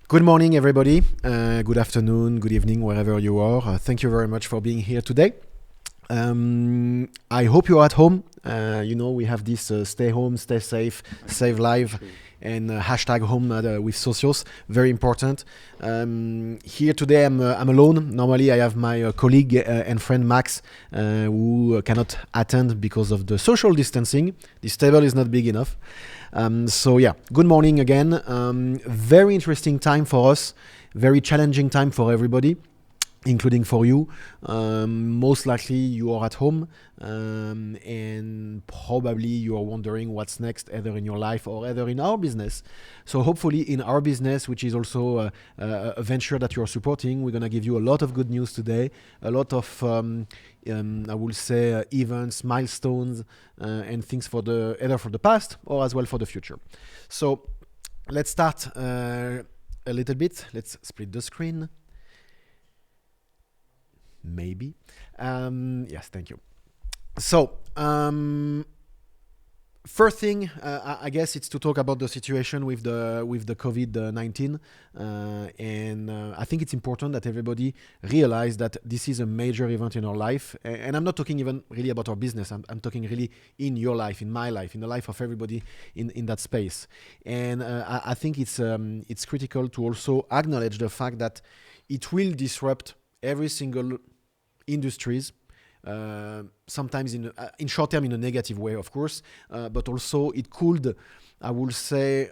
Good morning, everybody. Good afternoon, good evening, wherever you are. Thank you very much for being here today. I hope you're at home. We have this stay home, stay safe, save life, and hashtag home with Socios. Very important. Here today, I'm alone. Normally, I have my colleague and friend Max, who cannot attend because of the social distancing. This table is not big enough. Good morning again. Very interesting time for us. Very challenging time for everybody, including for you. Most likely you are at home, and probably you are wondering what's next, either in your life or either in our business. So hopefully in our business, which is also a venture that you're supporting, we're going to give you a lot of good news today, a lot of I will say events, milestones, and things for either for the past or as well for the future. So let's start a little bit. Let's split the screen. Maybe. Yes, thank you. So, first thing, I guess it's to talk about the situation with the COVID-19, and I think it's important that everybody realize that this is a major event in our life. And I'm not talking even really about our business. I'm talking really in your life, in my life, in the life of everybody in that space. And I think it's critical to also acknowledge the fact that it will disrupt every single industries, sometimes in short term in a negative way, of course, but also it could, I would say,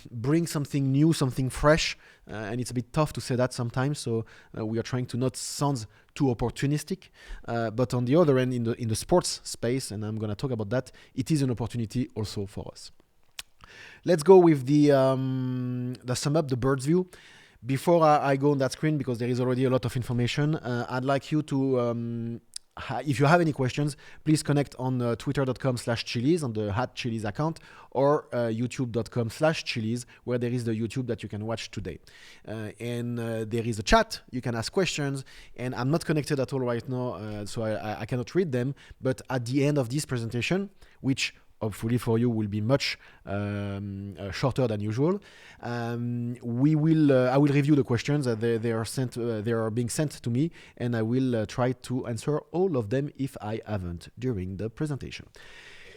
bring something new, something fresh, and it's a bit tough to say that sometimes. So we are trying to not sound too opportunistic, but on the other end, in the sports space, and I'm going to talk about that, it is an opportunity also for us. Let's go with the sum up, the bird's view. Before I go on that screen, because there is already a lot of information, I'd like you to, if you have any questions, please connect on twitter.com/Chiliz on the @Chiliz account, or youtube.com/Chiliz, where there is the YouTube that you can watch today. And there is a chat, you can ask questions, and I'm not connected at all right now, so I cannot read them, but at the end of this presentation, which hopefully for you will be much shorter than usual. I will review the questions. They are being sent to me, and I will try to answer all of them if I haven't during the presentation.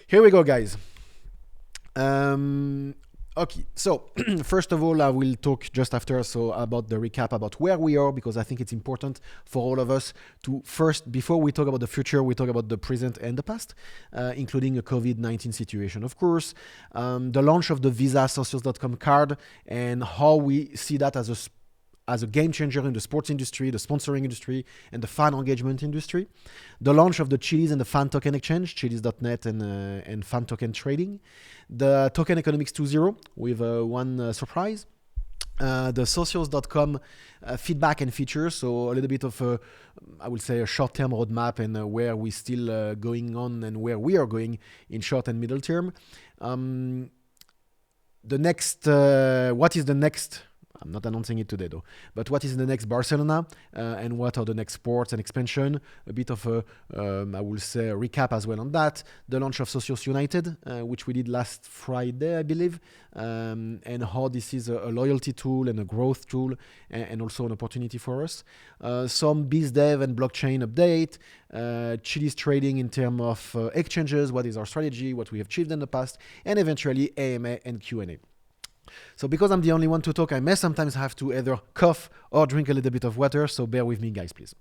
Here we go, guys. Okay, so first of all, I will talk just after about the recap about where we are, because I think it's important for all of us to first, before we talk about the future, we talk about the present and the past, including a COVID-19 situation, of course, the launch of the Visa Socios.com card, and how we see that as a game changer in the sports industry, the sponsoring industry, and the fan engagement industry. The launch of the Chiliz and the fan token exchange, Chiliz.net and fan token trading. The token economics 2.0 with one surprise. The Socios.com feedback and features, so a little bit of I would say a short-term roadmap, and where we're still going on and where we are going in short and middle term. What is the next? I'm not announcing it today though, but what is the next Barcelona, and what are the next sports and expansion? A bit of I will say a recap as well on that. The launch of Socios United, which we did last Friday, I believe, and how this is a loyalty tool and a growth tool, and also an opportunity for us. Some biz dev and blockchain update, Chiliz trading in terms of exchanges, what is our strategy, what we have achieved in the past, and eventually AMA and Q&A. So because I'm the only one to talk, I may sometimes have to either cough or drink a little bit of water, so bear with me, guys, please.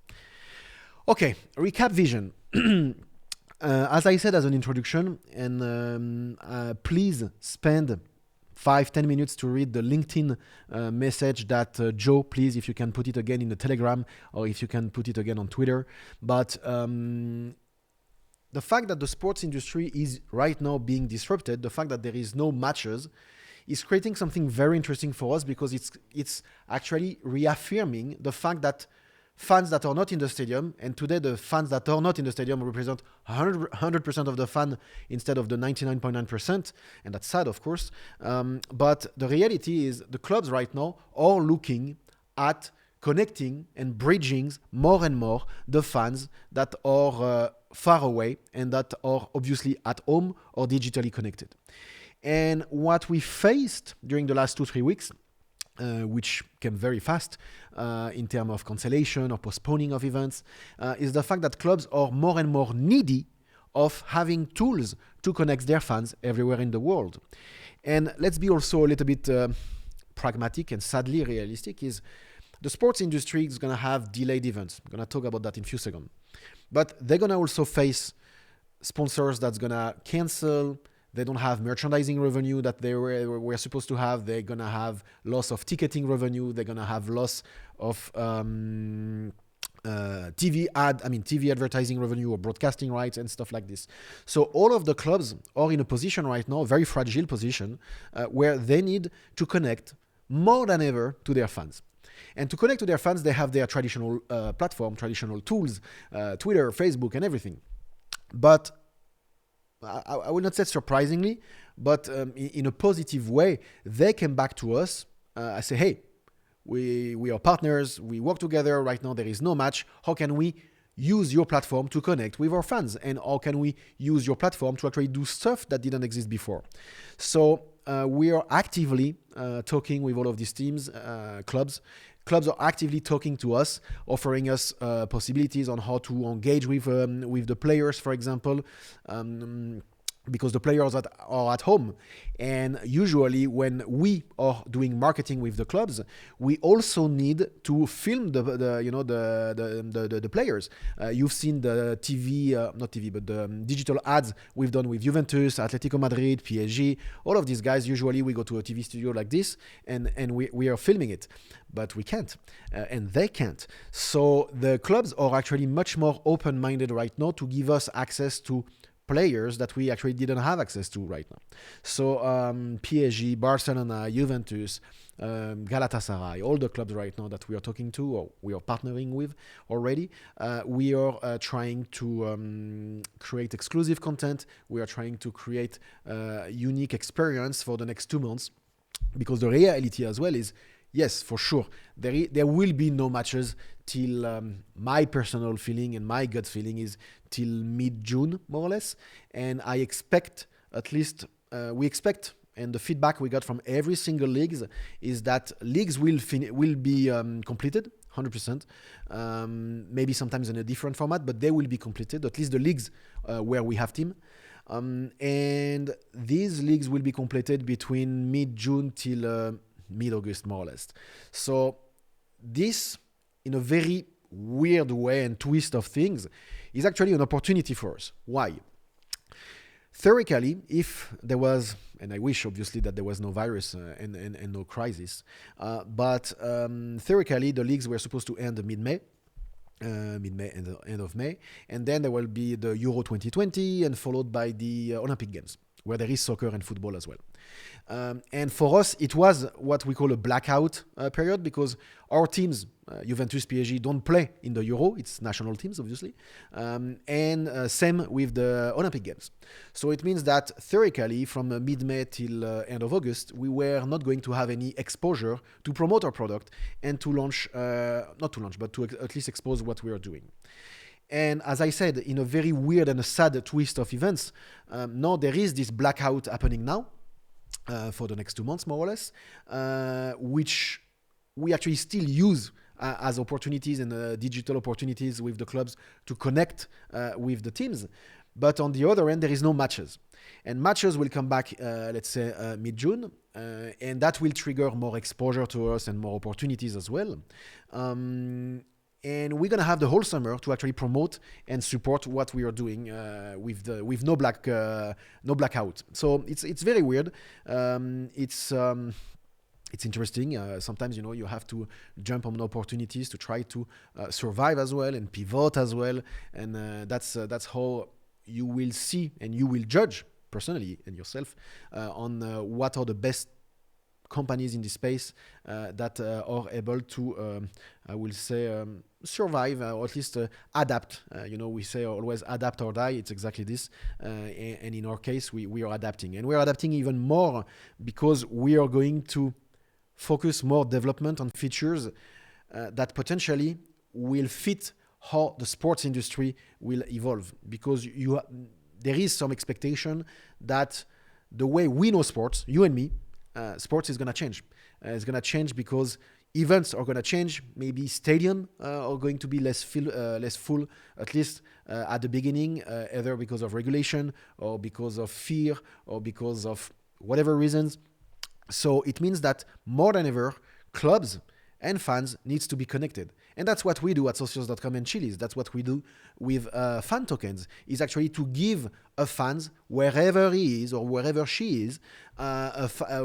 Okay, recap vision. As I said as an introduction, and please spend 5-10 minutes to read the LinkedIn message that Joe, please, if you can put it again in the Telegram, or if you can put it again on Twitter. But the fact that the sports industry is right now being disrupted, the fact that there is no matches, is creating something very interesting for us, because it's actually reaffirming the fact that fans that are not in the stadium, and today the fans that are not in the stadium represent 100% of the fan instead of the 99.9%, and that's sad, of course. But the reality is the clubs right now are looking at connecting and bridging more and more the fans that are far away and that are obviously at home or digitally connected. And what we faced during the last 2-3 weeks which came very fast in terms of cancellation or postponing of events, is the fact that clubs are more and more needy of having tools to connect their fans everywhere in the world. And let's be also a little bit pragmatic and sadly realistic, is the sports industry is going to have delayed events. I'm going to talk about that in a few seconds. But they're going to also face sponsors that's going to cancel. They don't have merchandising revenue that they were supposed to have. They're going to have loss of ticketing revenue. They're going to have loss of TV advertising revenue or broadcasting rights and stuff like this. So all of the clubs are in a position right now, a very fragile position, where they need to connect more than ever to their fans. And to connect to their fans, they have their traditional platform, traditional tools, Twitter, Facebook, and everything. But I will not say surprisingly, but in a positive way, they came back to us. I say, hey, we are partners. We work together. Right now, there is no match. How can we use your platform to connect with our fans? And how can we use your platform to actually do stuff that didn't exist before? So we are actively talking with all of these teams, clubs. Clubs are actively talking to us, offering us possibilities on how to engage with the players, for example, because the players are at home. And usually when we are doing marketing with the clubs, we also need to film the players. You've seen the not TV, but the digital ads we've done with Juventus, Atletico Madrid, PSG, all of these guys. Usually we go to a TV studio like this and we are filming it. But we can't, and they can't. So the clubs are actually much more open-minded right now to give us access to players that we actually didn't have access to right now. So PSG, Barcelona, Juventus, Galatasaray, all the clubs right now that we are talking to or we are partnering with already, we are trying to create exclusive content. We are trying to create unique experience for the next 2 months, because the reality as well is, yes, for sure, there will be no matches till my personal feeling and my gut feeling is till mid-June, more or less. And I expect, at least we expect, and the feedback we got from every single leagues is that leagues will be completed, 100%. Maybe sometimes in a different format, but they will be completed, at least the leagues where we have team. And these leagues will be completed between mid-June till mid-August, more or less. So this, in a very weird way and twist of things, is actually an opportunity for us. Why? Theoretically, if there was, and I wish obviously that there was no virus and no crisis, but theoretically the leagues were supposed to end mid-May, end of May, and then there will be the Euro 2020 and followed by the Olympic Games, where there is soccer and football as well. And for us, it was what we call a blackout period, because our teams, Juventus, PSG, don't play in the Euro. It's national teams, obviously. And same with the Olympic Games. So it means that theoretically, from mid-May till end of August, we were not going to have any exposure to promote our product and to launch, not to launch, but to at least expose what we are doing. And as I said, in a very weird and a sad twist of events, now there is this blackout happening now for the next 2 months, more or less, which we actually still use as opportunities and digital opportunities with the clubs to connect with the teams. But on the other end, there is no matches. And matches will come back, let's say, mid-June, and that will trigger more exposure to us and more opportunities as well. And we're gonna have the whole summer to actually promote and support what we are doing with no blackout. So it's very weird. It's interesting. Sometimes you have to jump on opportunities to try to survive as well and pivot as well. And that's how you will see and you will judge personally and yourself on what are the best companies in this space that are able to, I will say, survive or at least adapt. We say always adapt or die. It's exactly this. And in our case, we are adapting. And we're adapting even more because we are going to focus more development on features that potentially will fit how the sports industry will evolve. Because there is some expectation that the way we know sports, you and me, sports is going to change. It's going to change because events are going to change. Maybe stadium are going to be less full, at least at the beginning, either because of regulation or because of fear or because of whatever reasons. So it means that more than ever, clubs and fans needs to be connected. And that's what we do at Socios.com and Chiliz. That's what we do with fan tokens, is actually to give a fans, wherever he is or wherever she is,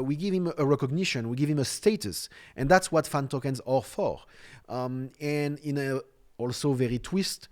we give him a recognition, we give him a status. And that's what fan tokens are for. And in a also very twist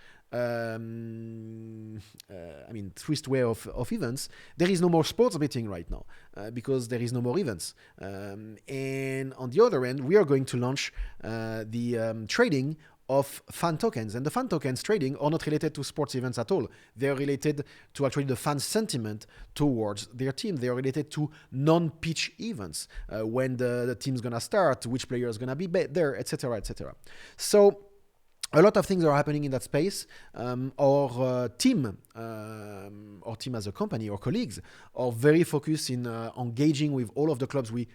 way of events, there is no more sports betting right now because there is no more events. And on the other end, we are going to launch the trading of fan tokens. And the fan tokens trading are not related to sports events at all. They are related to actually the fan sentiment towards their team. They are related to non-pitch events, when the team's going to start, which player is going to be there, etc., etc. So a lot of things are happening in that space. Our team as a company, our colleagues, are very focused in engaging with all of the clubs we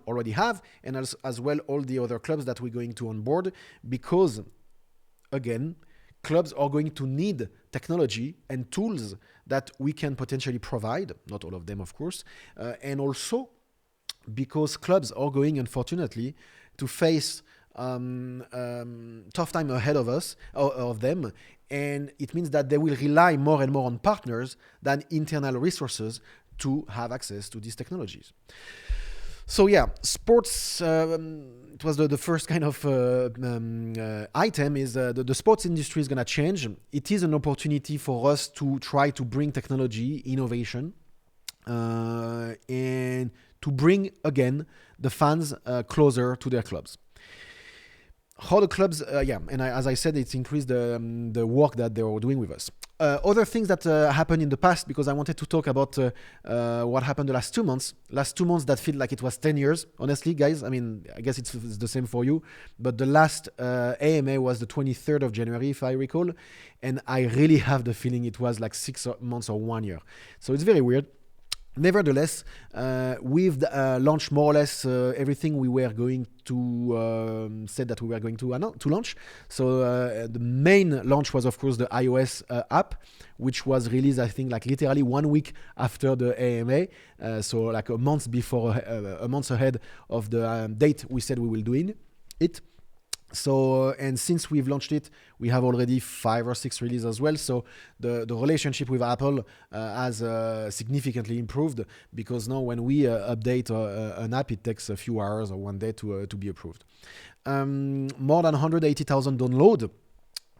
already have, and as well all the other clubs that we're going to onboard, because again, clubs are going to need technology and tools that we can potentially provide, not all of them of course, and also because clubs are going, unfortunately, to face tough time ahead of them, and it means that they will rely more and more on partners than internal resources to have access to these technologies. So yeah, sports, it was the first kind of item, is the sports industry is going to change. It is an opportunity for us to try to bring technology, innovation, and to bring, again, the fans closer to their clubs. How the clubs, as I said, it's increased the work that they are doing with us. Other things that happened in the past, because I wanted to talk about what happened the last 2 months. Last 2 months that feel like it was 10 years, honestly, guys. I mean, I guess it's the same for you. But the last AMA was the 23rd of January, if I recall. And I really have the feeling it was like 6 months or 1 year. So it's very weird. Nevertheless, we've launched more or less everything we were going to said that we were going to launch. So the main launch was, of course, the iOS app, which was released, I think, like literally 1 week after the AMA. So like a month ahead of the date we said we will do it. So, and since we've launched it, we have already 5 or 6 releases as well. So the relationship with Apple has significantly improved, because now when we update an app, it takes a few hours or 1 day to be approved. More than 180,000 downloads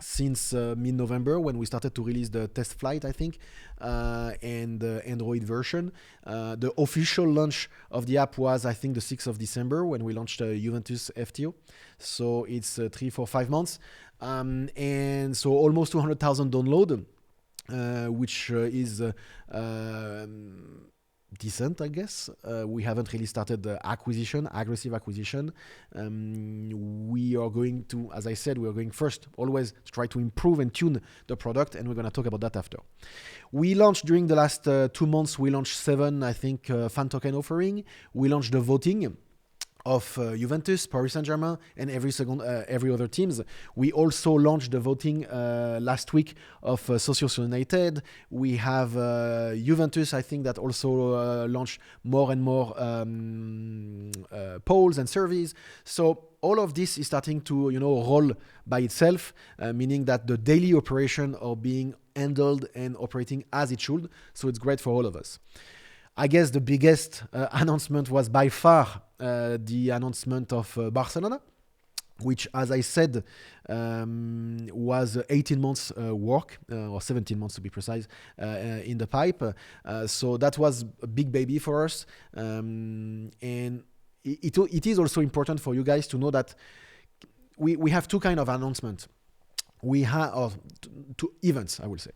since mid-November, when we started to release the test flight, I think, and the Android version. The official launch of the app was, I think, the 6th of December, when we launched Juventus FTO. So it's 3, 4, 5 months. And so almost 200,000 downloads, which is decent, I guess. We haven't really started the aggressive acquisition. We are going to, as I said, we are going first always to try to improve and tune the product, and we're going to talk about that after. We launched during the last 2 months, we launched 7, I think, fan token offering. We launched the voting of Juventus, Paris Saint-Germain, and every other teams. We also launched the voting last week of Socios United. We have Juventus, I think, that also launched more and more polls and surveys. So all of this is starting to, roll by itself, meaning that the daily operation are being handled and operating as it should. So it's great for all of us. I guess the biggest announcement was by far the announcement of Barcelona, which, as I said, was 18 months work, or 17 months to be precise, in the pipe. So that was a big baby for us. And it is also important for you guys to know that we have 2 kinds of announcements. We have 2 events, I will say.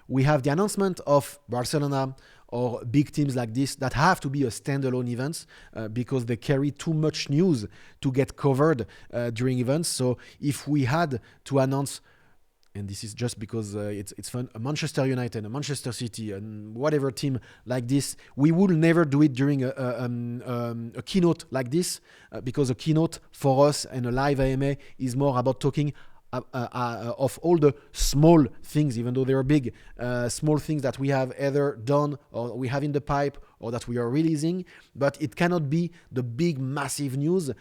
We have the announcement of Barcelona or big teams like this that have to be a standalone events because they carry too much news to get covered during events. So if we had to announce and this is just because it's fun, a Manchester United, a Manchester City, and whatever team like this, we will never do it during a keynote like this, because a keynote for us and a live AMA is more about talking of all the small things, even though they are big, small things that we have either done or we have in the pipe or that we are releasing, but it cannot be the big massive news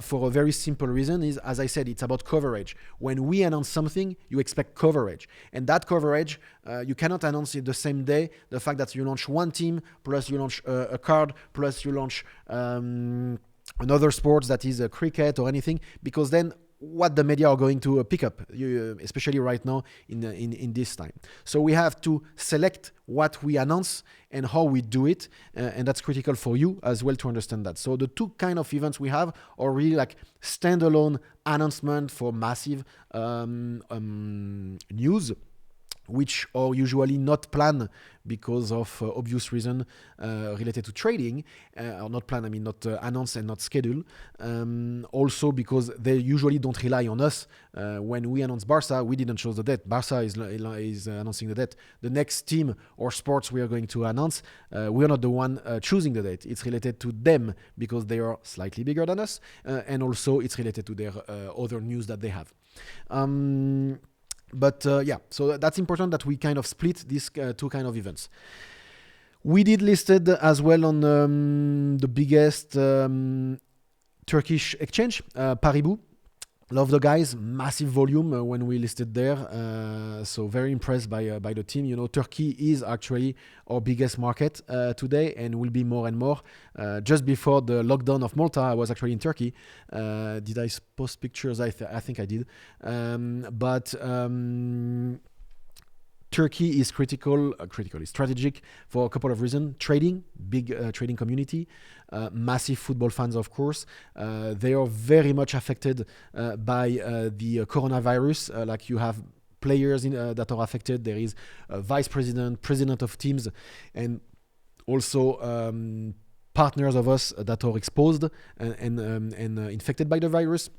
for a very simple reason is, as I said, it's about coverage. When we announce something, you expect coverage, and that coverage, you cannot announce it the same day. The fact that you launch one team, plus you launch a card, plus you launch another sport that is cricket or anything, because then what the media are going to pick up, especially right now in this time. So we have to select what we announce and how we do it, and that's critical for you as well to understand that. So the two kind of events we have are really like standalone announcement for massive news, which are usually not planned because of obvious reason related to trading, or not planned, I mean not announced and not scheduled. Also because they usually don't rely on us. When we announce Barca, we didn't choose the date. Barca is announcing the date. The next team or sports we are going to announce, we are not the one choosing the date. It's related to them because they are slightly bigger than us, and also it's related to their other news that they have. But so that's important that we kind of split these two kind of events. We did listed as well on the biggest Turkish exchange, Paribou. Love the guys, massive volume when we listed there. So very impressed by the team. You know, Turkey is actually our biggest market today and will be more and more. Just before the lockdown of Malta, I was actually in Turkey. Did I post pictures? I think I did. But Turkey is critical, is strategic for a couple of reasons. Trading, big trading community, massive football fans, of course. They are very much affected by the coronavirus. Like you have players that are affected. There is a vice president, president of teams, and also partners of us that are exposed and infected by the virus.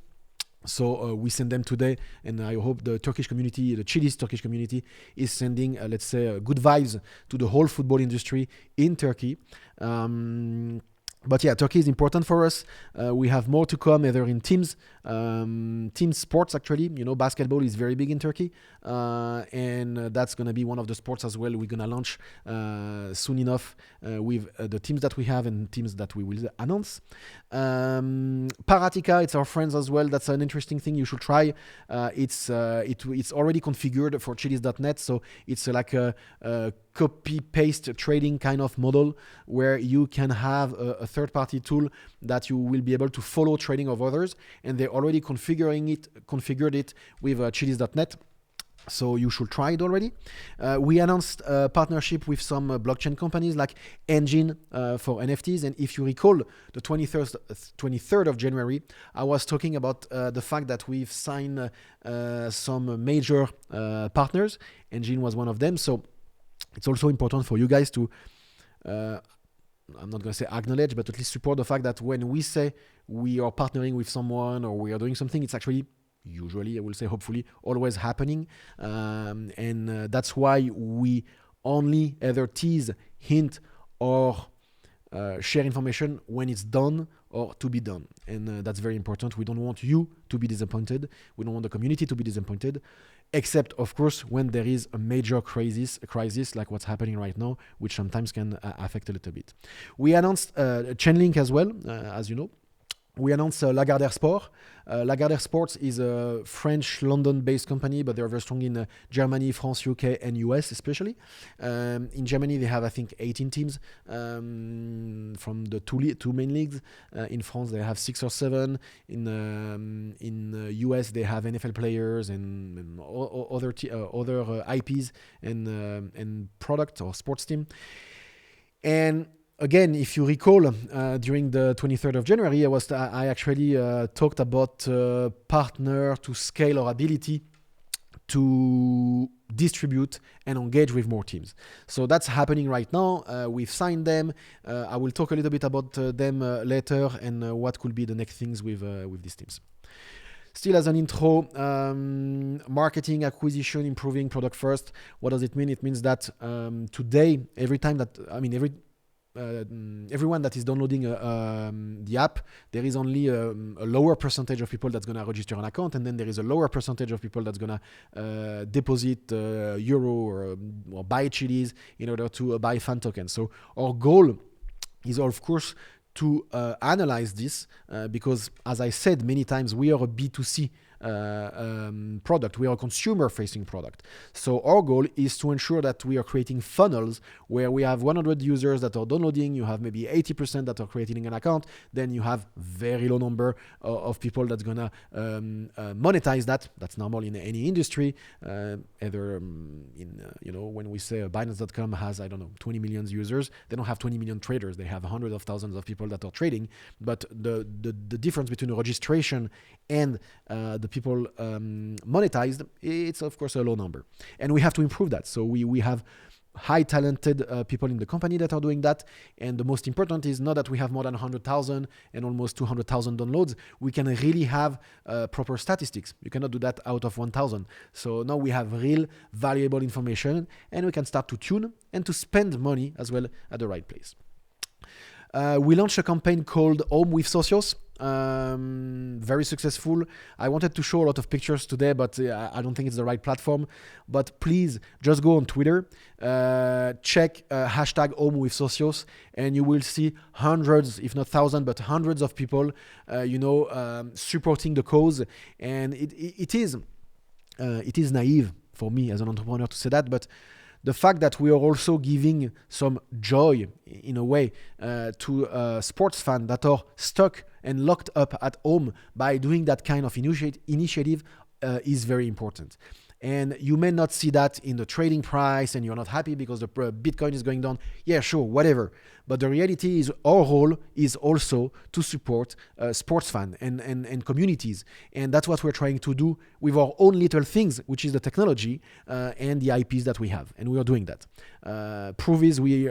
So we send them today, and I hope the Turkish community, the Chiliz Turkish community, is sending, let's say, good vibes to the whole football industry in Turkey. But yeah, Turkey is important for us. We have more to come, either in teams, team sports actually. You know, basketball is very big in Turkey, and that's going to be one of the sports as well we're going to launch soon enough with the teams that we have and teams that we will announce. Paratica, it's our friends as well. That's an interesting thing you should try. It's already configured for Chiliz.net, so it's like a copy-paste trading kind of model where you can have a third-party tool that you will be able to follow trading of others, and they're already configured it with Chiliz.net. So you should try it already. We announced a partnership with some blockchain companies like Engine for NFTs. And if you recall, the 23rd of January, I was talking about the fact that we've signed some major partners. Engine was one of them. So it's also important for you guys to, I'm not going to say acknowledge, but at least support the fact that when we say we are partnering with someone or we are doing something, it's actually usually, I will say hopefully, always happening. And that's why we only either tease, hint, or share information when it's done or to be done. And that's very important. We don't want you to be disappointed. We don't want the community to be disappointed, except, of course, when there is a major crisis like what's happening right now, which sometimes can affect a little bit. We announced Chainlink as well, as you know. We announced Lagardère Sport. Lagardère Sports is a French, London-based company, but they're very strong in Germany, France, UK, and US especially. In Germany, they have, I think, 18 teams from the two main leagues. In France, they have 6 or 7. In US, they have NFL players and other IPs and product or sports team. And again, if you recall, during the 23rd of January, I actually talked about partner to scale our ability to distribute and engage with more teams. So that's happening right now. We've signed them. I will talk a little bit about them later and what could be the next things with these teams. Still as an intro, marketing, acquisition, improving product first. What does it mean? It means that today, everyone that is downloading the app, there is only a lower percentage of people that's going to register an account, and then there is a lower percentage of people that's going to deposit euro or buy Chiliz in order to buy fan tokens. So our goal is, of course, to analyze this because, as I said many times, we are a B2C product. We are a consumer-facing product. So our goal is to ensure that we are creating funnels where we have 100 users that are downloading, you have maybe 80% that are creating an account, then you have very low number of people that's gonna monetize that. That's normal in any industry. Either when we say Binance.com has 20 million users, they don't have 20 million traders. They have hundreds of thousands of people that are trading. But the difference between the registration and the people monetized, it's of course a low number, and we have to improve that. So we have high talented people in the company that are doing that, and the most important is not that we have more than 100,000 and almost 200,000 downloads. We can really have proper statistics. You cannot do that out of 1,000. So now we have real valuable information, and we can start to tune and to spend money as well at the right place. We launched a campaign called Home with Socios. Very successful. I wanted to show a lot of pictures today, but I don't think it's the right platform. But please just go on Twitter, check hashtag Home with Socios, and you will see hundreds, if not thousands, but hundreds of people, supporting the cause. And it is naive for me as an entrepreneur to say that, but the fact that we are also giving some joy, in a way, to sports fans that are stuck and locked up at home by doing that kind of initiative is very important. And you may not see that in the trading price and you're not happy because the Bitcoin is going down. Yeah, sure, whatever. But the reality is our role is also to support sports fans and communities. And that's what we're trying to do with our own little things, which is the technology and the IPs that we have. And we are doing that. Proof is we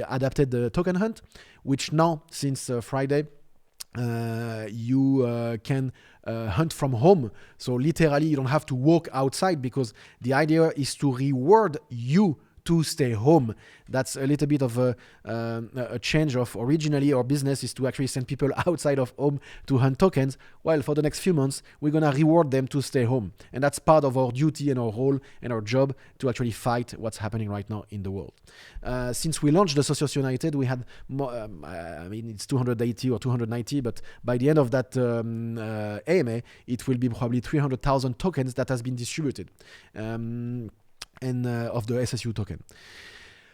adapted the token hunt, which now, since Friday, you can hunt from home. So literally you don't have to walk outside, because the idea is to reward you to stay home. That's a little bit of a change of originally our business is to actually send people outside of home to hunt tokens, while for the next few months we're going to reward them to stay home. And that's part of our duty and our role and our job to actually fight what's happening right now in the world. Since we launched the Socios United, we had more, it's 280 or 290, but by the end of that AMA, it will be probably 300,000 tokens that has been distributed. And of the SSU token.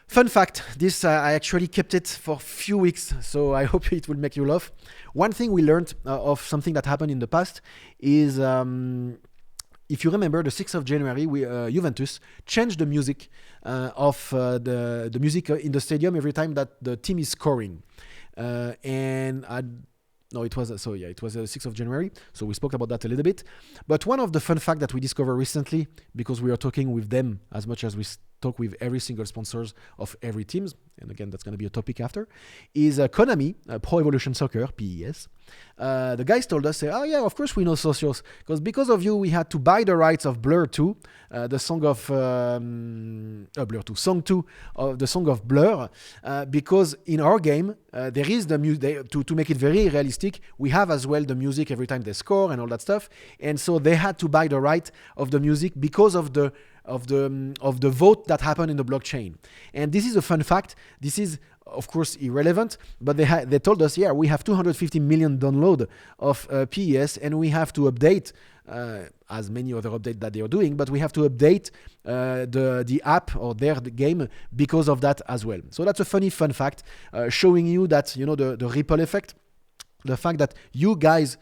Fun fact, this I actually kept it for a few weeks, so I hope it will make you laugh. One thing we learned of something that happened in the past is, if you remember, the 6th of January, Juventus changed the music of the music in the stadium every time that the team is scoring. It was the 6th of January. So we spoke about that a little bit. But one of the fun facts that we discovered recently, because we are talking with them as much as we talk with every single sponsors of every teams, and again, that's going to be a topic after, is Konami, Pro Evolution Soccer, PES. The guys told us, of course we know Socios, because of you, we had to buy the rights of Blur 2, the song of Blur 2, song 2 of the song of Blur, because in our game, there is the music, to make it very realistic, we have as well the music every time they score and all that stuff, and so they had to buy the right of the music because of the vote that happened in the blockchain. And this is a fun fact. This is, of course, irrelevant, but they told us, we have 250 million download of PES, and we have to update, as many other updates that they are doing, but we have to update the app or the game because of that as well. So that's a fun fact, showing you that, the ripple effect, the fact that you guys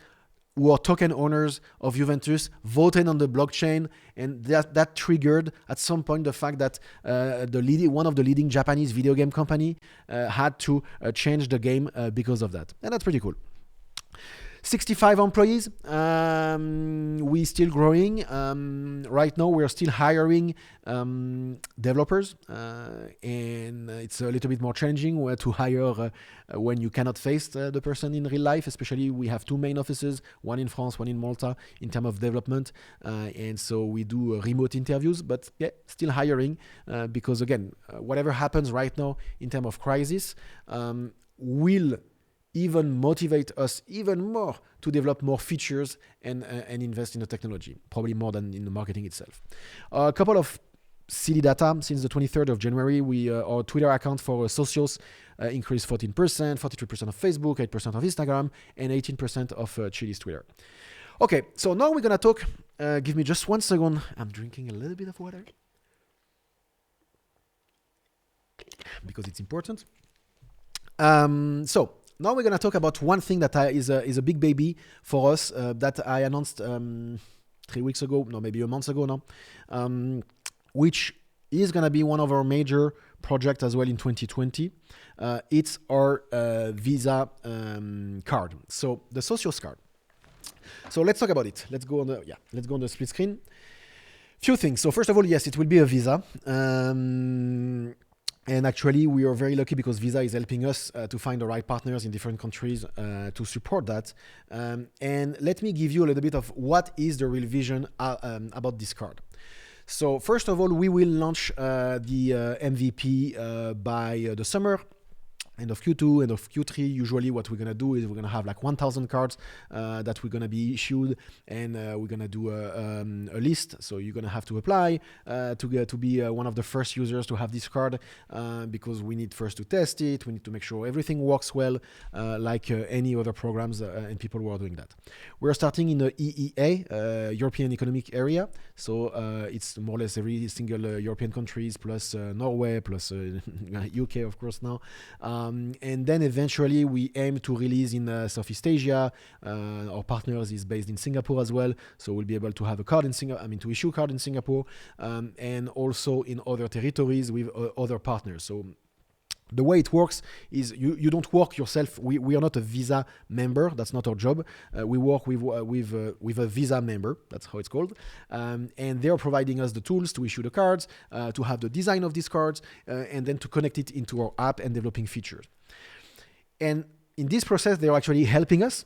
who are token owners of Juventus voted on the blockchain, and that triggered at some point the fact that one of the leading Japanese video game company had to change the game because of that. And that's pretty cool. 65 employees. we still growing. Right now, we're still hiring developers, and it's a little bit more challenging where to hire when you cannot face the person in real life. Especially, we have two main offices, one in France, one in Malta, in terms of development, and so we do remote interviews. But yeah, still hiring because again, whatever happens right now in terms of crisis will even motivate us even more to develop more features and invest in the technology, probably more than in the marketing itself. A couple of silly data. Since the 23rd of January, our Twitter account for Socios increased 14%, 43% of Facebook, 8% of Instagram, and 18% of Chiliz Twitter. Okay, so now we're going to talk. Give me just 1 second. I'm drinking a little bit of water because it's important. So now we're going to talk about one thing that is a big baby for us that I announced 3 weeks ago, no, maybe a month ago now, which is going to be one of our major projects as well in 2020. It's our Visa card. So the Socios card. So let's talk about it. Let's go on the split screen. Few things. So first of all, yes, it will be a Visa. And actually, we are very lucky because Visa is helping us to find the right partners in different countries to support that. And let me give you a little bit of what is the real vision about this card. So first of all, we will launch the MVP by the summer. End of Q2, end of Q3, usually what we're going to do is we're going to have like 1,000 cards that we're going to be issued, and we're going to do a list. So you're going to have to apply to be one of the first users to have this card because we need first to test it. We need to make sure everything works well like any other programs and people who are doing that. We're starting in the EEA, European Economic Area. So it's more or less every single European countries plus Norway plus UK, of course, now. And then eventually we aim to release in Southeast Asia. Our partners is based in Singapore as well, so we'll be able to have a card in Singapore. To issue a card in Singapore, and also in other territories with other partners. So the way it works is you don't work yourself. We are not a Visa member. That's not our job. We work with a Visa member. That's how it's called. And they're providing us the tools to issue the cards, to have the design of these cards, and then to connect it into our app and developing features. And in this process, they're actually helping us.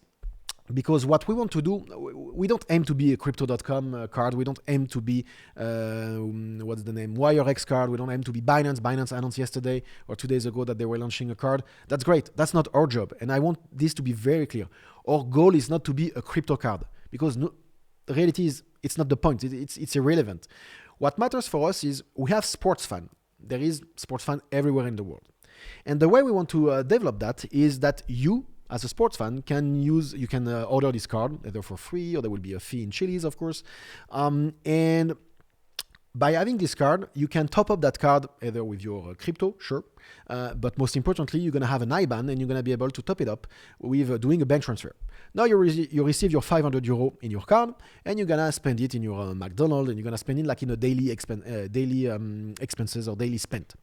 Because what we want to do, we don't aim to be a crypto.com card. We don't aim to be, WireX card. We don't aim to be Binance. Binance announced yesterday or 2 days ago that they were launching a card. That's great. That's not our job. And I want this to be very clear. Our goal is not to be a crypto card because the reality is it's not the point. It's irrelevant. What matters for us is we have sports fan. There is sports fan everywhere in the world. And the way we want to develop that is that you, as a sports fan, you can order this card either for free or there will be a fee in Chiliz, of course. And by having this card, you can top up that card either with your crypto, sure, but most importantly, you're going to have an IBAN and you're going to be able to top it up with doing a bank transfer. Now you receive your 500 euro in your card and you're going to spend it in your McDonald's and you're going to spend it like in a daily expenses or daily spend.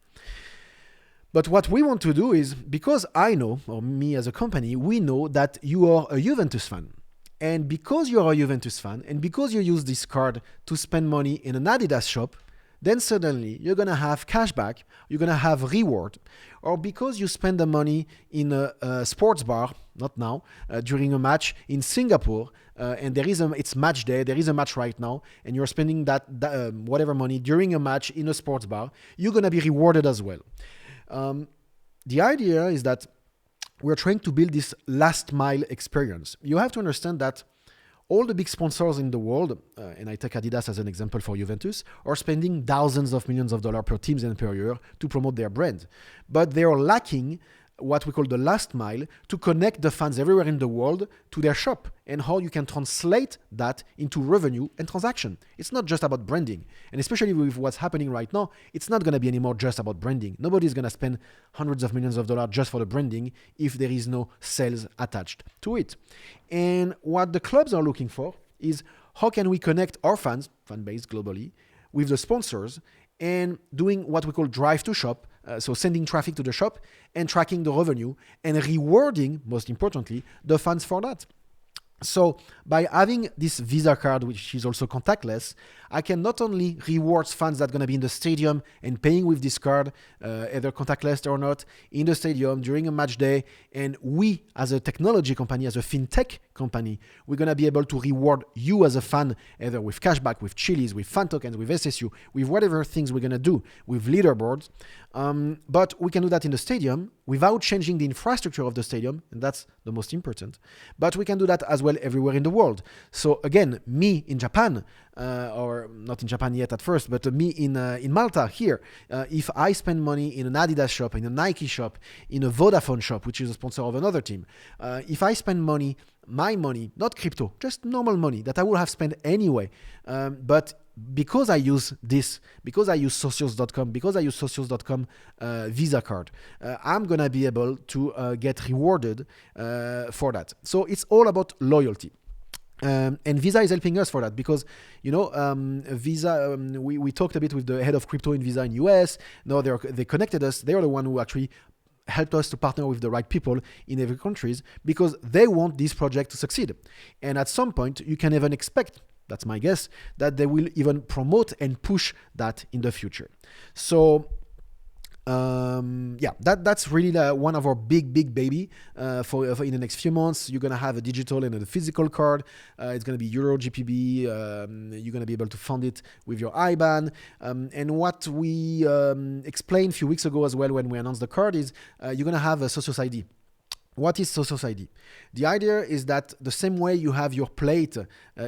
But what we want to do is, because I know, or me as a company, we know that you are a Juventus fan. And because you are a Juventus fan, and because you use this card to spend money in an Adidas shop, then suddenly you're going to have cashback, you're going to have reward. Or because you spend the money in a sports bar, not now, during a match in Singapore, and it's match day, there is a match right now, and you're spending that whatever money during a match in a sports bar, you're going to be rewarded as well. The idea is that we're trying to build this last mile experience. You have to understand that all the big sponsors in the world, and I take Adidas as an example for Juventus, are spending thousands of millions of dollars per teams and per year to promote their brand. But they are lacking what we call the last mile to connect the fans everywhere in the world to their shop and how you can translate that into revenue and transaction. It's not just about branding. And especially with what's happening right now, it's not going to be anymore just about branding. Nobody's going to spend hundreds of millions of dollars just for the branding if there is no sales attached to it. And what the clubs are looking for is how can we connect our fan base globally with the sponsors and doing what we call drive to shop, so sending traffic to the shop and tracking the revenue and rewarding, most importantly, the fans for that. So by having this Visa card, which is also contactless, I can not only reward fans that are going to be in the stadium and paying with this card, either contactless or not, in the stadium during a match day. And we, as a technology company, as a fintech company, we're going to be able to reward you as a fan, either with cashback, with Chiliz, with fan tokens, with SSU, with whatever things we're going to do, with leaderboards. But we can do that in the stadium without changing the infrastructure of the stadium, and that's the most important. But we can do that as well everywhere in the world. So again, me in Japan, or not in Japan yet at first, but me in Malta here, if I spend money in an Adidas shop, in a Nike shop, in a Vodafone shop, which is a sponsor of another team, if I spend money, my money, not crypto, just normal money that I would have spent anyway, but because I use this, because I use Socios.com, because I use Socios.com Visa card, I'm going to be able to get rewarded for that. So it's all about loyalty. And Visa is helping us for that because, Visa, we talked a bit with the head of crypto in Visa in US. Now they connected us. They are the one who actually helped us to partner with the right people in every countries because they want this project to succeed. And at some point, you can even expect, that's my guess, that they will even promote and push that in the future. So that's really one of our big baby for in the next few months. You're gonna have a digital and a physical card. It's gonna be Euro GPB. You're gonna be able to fund it with your IBAN. And what we explained a few weeks ago as well when we announced the card is you're gonna have a Socios ID. What is Socios ID? The idea is that the same way you have your plate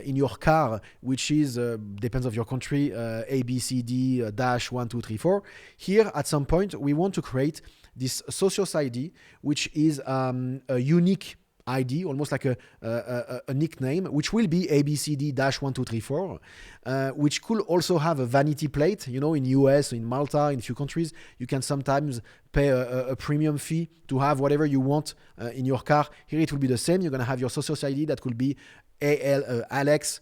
in your car, which is, depends of your country, A, B, C, D, dash 1, 2, 3, 4. Here, at some point, we want to create this Socios ID, which is a unique ID, almost like a nickname, which will be ABCD-1234, which could also have a vanity plate. In US, in Malta, in a few countries, you can sometimes pay a premium fee to have whatever you want in your car. Here it will be the same. You're going to have your Socios ID that could be Alex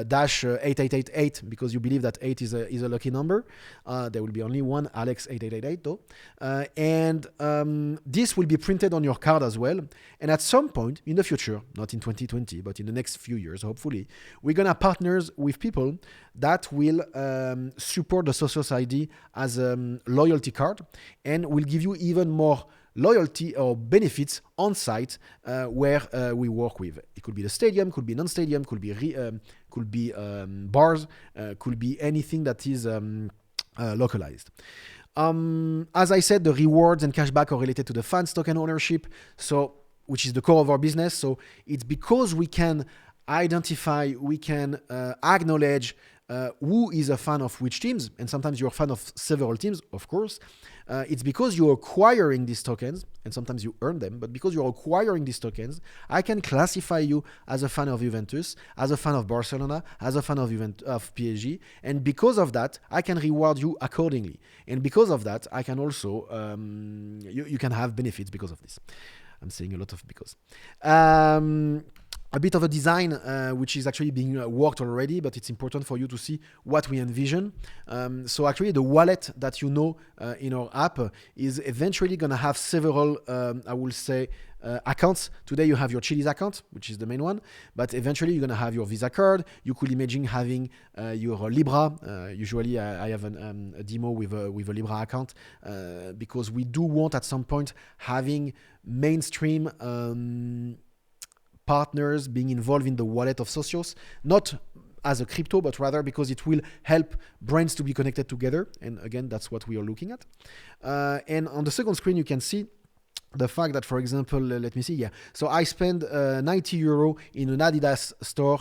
dash 8888 because you believe that 8 is a lucky number. There will be only one Alex 8888 though. And this will be printed on your card as well. And at some point in the future, not in 2020, but in the next few years, hopefully, we're going to partner with people that will support the Socios ID as a loyalty card and will give you even more loyalty or benefits on site where we work with. It could be the stadium, could be non-stadium, could be bars, could be anything that is localized. As I said, the rewards and cashback are related to the fans token ownership, which is the core of our business. So it's because we can identify, we can acknowledge who is a fan of which teams, and sometimes you're a fan of several teams, of course. It's because you're acquiring these tokens, and sometimes you earn them, but because you're acquiring these tokens, I can classify you as a fan of Juventus, as a fan of Barcelona, as a fan of PSG, and because of that, I can reward you accordingly. And because of that, I can also, you can have benefits because of this. I'm saying a lot of because. A bit of a design which is actually being worked already, but it's important for you to see what we envision. So actually the wallet that in our app is eventually going to have several, I will say, accounts. Today you have your Chiliz account, which is the main one, but eventually you're going to have your Visa card. You could imagine having your Libra. Usually I have a demo with a Libra account because we do want at some point having mainstream partners being involved in the wallet of Socios, not as a crypto, but rather because it will help brands to be connected together. And again, that's what we are looking at. And on the second screen, you can see the fact that, for example, let me see. Yeah. So I spend €90 in an Adidas store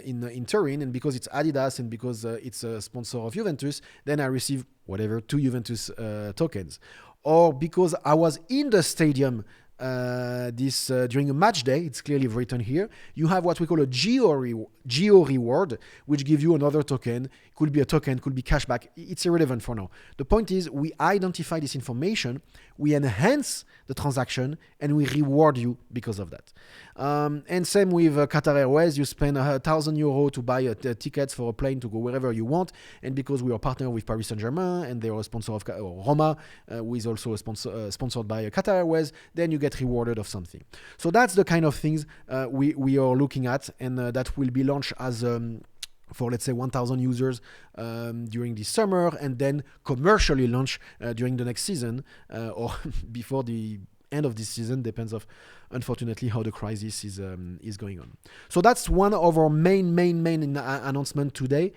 in Turin, and because it's Adidas and because it's a sponsor of Juventus, then I receive 2 Juventus tokens. Or because I was in the stadium during a match day, it's clearly written here, you have what we call a geo reward, which gives you another token. Could be a token, could be cashback. It's irrelevant for now. The point is we identify this information we enhance the transaction and we reward you because of that. And same with Qatar Airways. You spend €1,000 to buy tickets for a plane to go wherever you want, and because we are partner with Paris Saint-Germain and they are a sponsor of Roma, who is also a sponsored by Qatar Airways, then you get rewarded of something. So that's the kind of things we are looking at, and that will be launched as for, let's say, 1,000 users during this summer, and then commercially launch during the next season or before the end of this season, depends of, unfortunately, how the crisis is going on. So that's one of our main announcement today,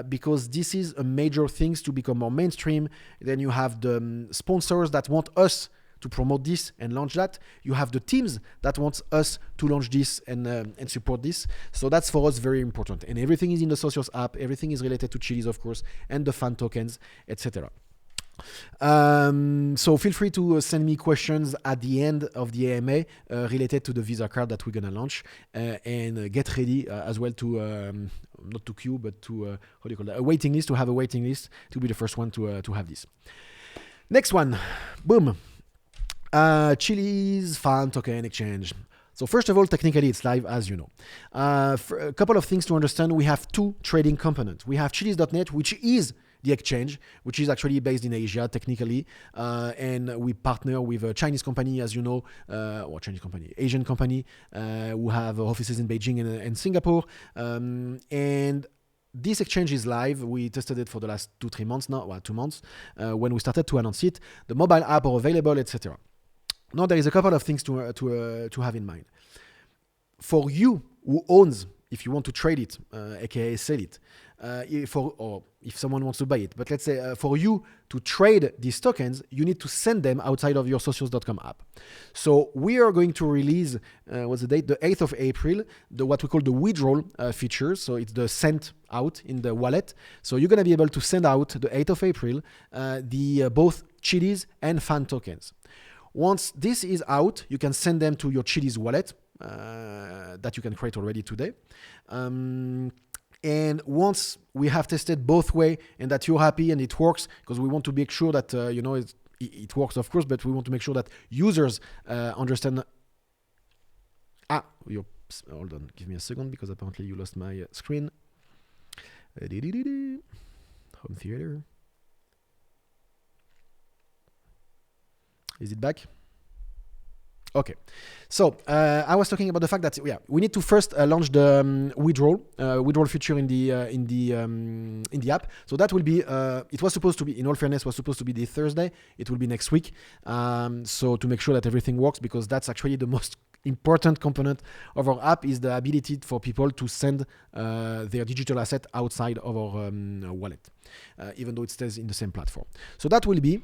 because this is a major things to become more mainstream. Then you have the sponsors that want us to promote this and launch that. You have the teams that want us to launch this and support this. So that's for us very important. And everything is in the Socios app. Everything is related to Chiliz, of course, and the fan tokens, etc. So feel free to send me questions at the end of the AMA related to the Visa card that we're gonna launch, and get ready as well to not to queue, but to how do you call that? A waiting list, to have a waiting list to be the first one to have this. Next one, boom. Chiliz fan token exchange. So first of all, technically it's live, as you know. For a couple of things to understand, we have two trading components. We have Chiliz.net, which is the exchange, which is actually based in Asia technically, and we partner with a Chinese company, as you know, or Chinese company, Asian company, who have offices in Beijing and Singapore, and this exchange is live. We tested it for the last 2 months now, 2 months, when we started to announce it. The mobile app are available, etc. Now there is a couple of things to have in mind. For you who owns, if you want to trade it, aka sell it, or if someone wants to buy it, but let's say for you to trade these tokens, you need to send them outside of your socios.com app. So we are going to release, what's the date? The 8th of April, what we call the withdrawal feature. So it's the send out in the wallet. So you're going to be able to send out the 8th of April, the both Chiliz and fan tokens. Once this is out, you can send them to your Chiliz wallet that you can create already today. And once we have tested both way and that you're happy and it works, because we want to make sure that it works, of course, but we want to make sure that users understand. Hold on, give me a second, because apparently you lost my screen. Home theater. Is it back? Okay, so I was talking about the fact that we need to first launch the withdrawal feature in the app. So that will be it was supposed to be, in all fairness, was supposed to be this Thursday. It will be next week. So to make sure that everything works, because that's actually the most important component of our app, is the ability for people to send their digital asset outside of our wallet, even though it stays in the same platform. So that will be.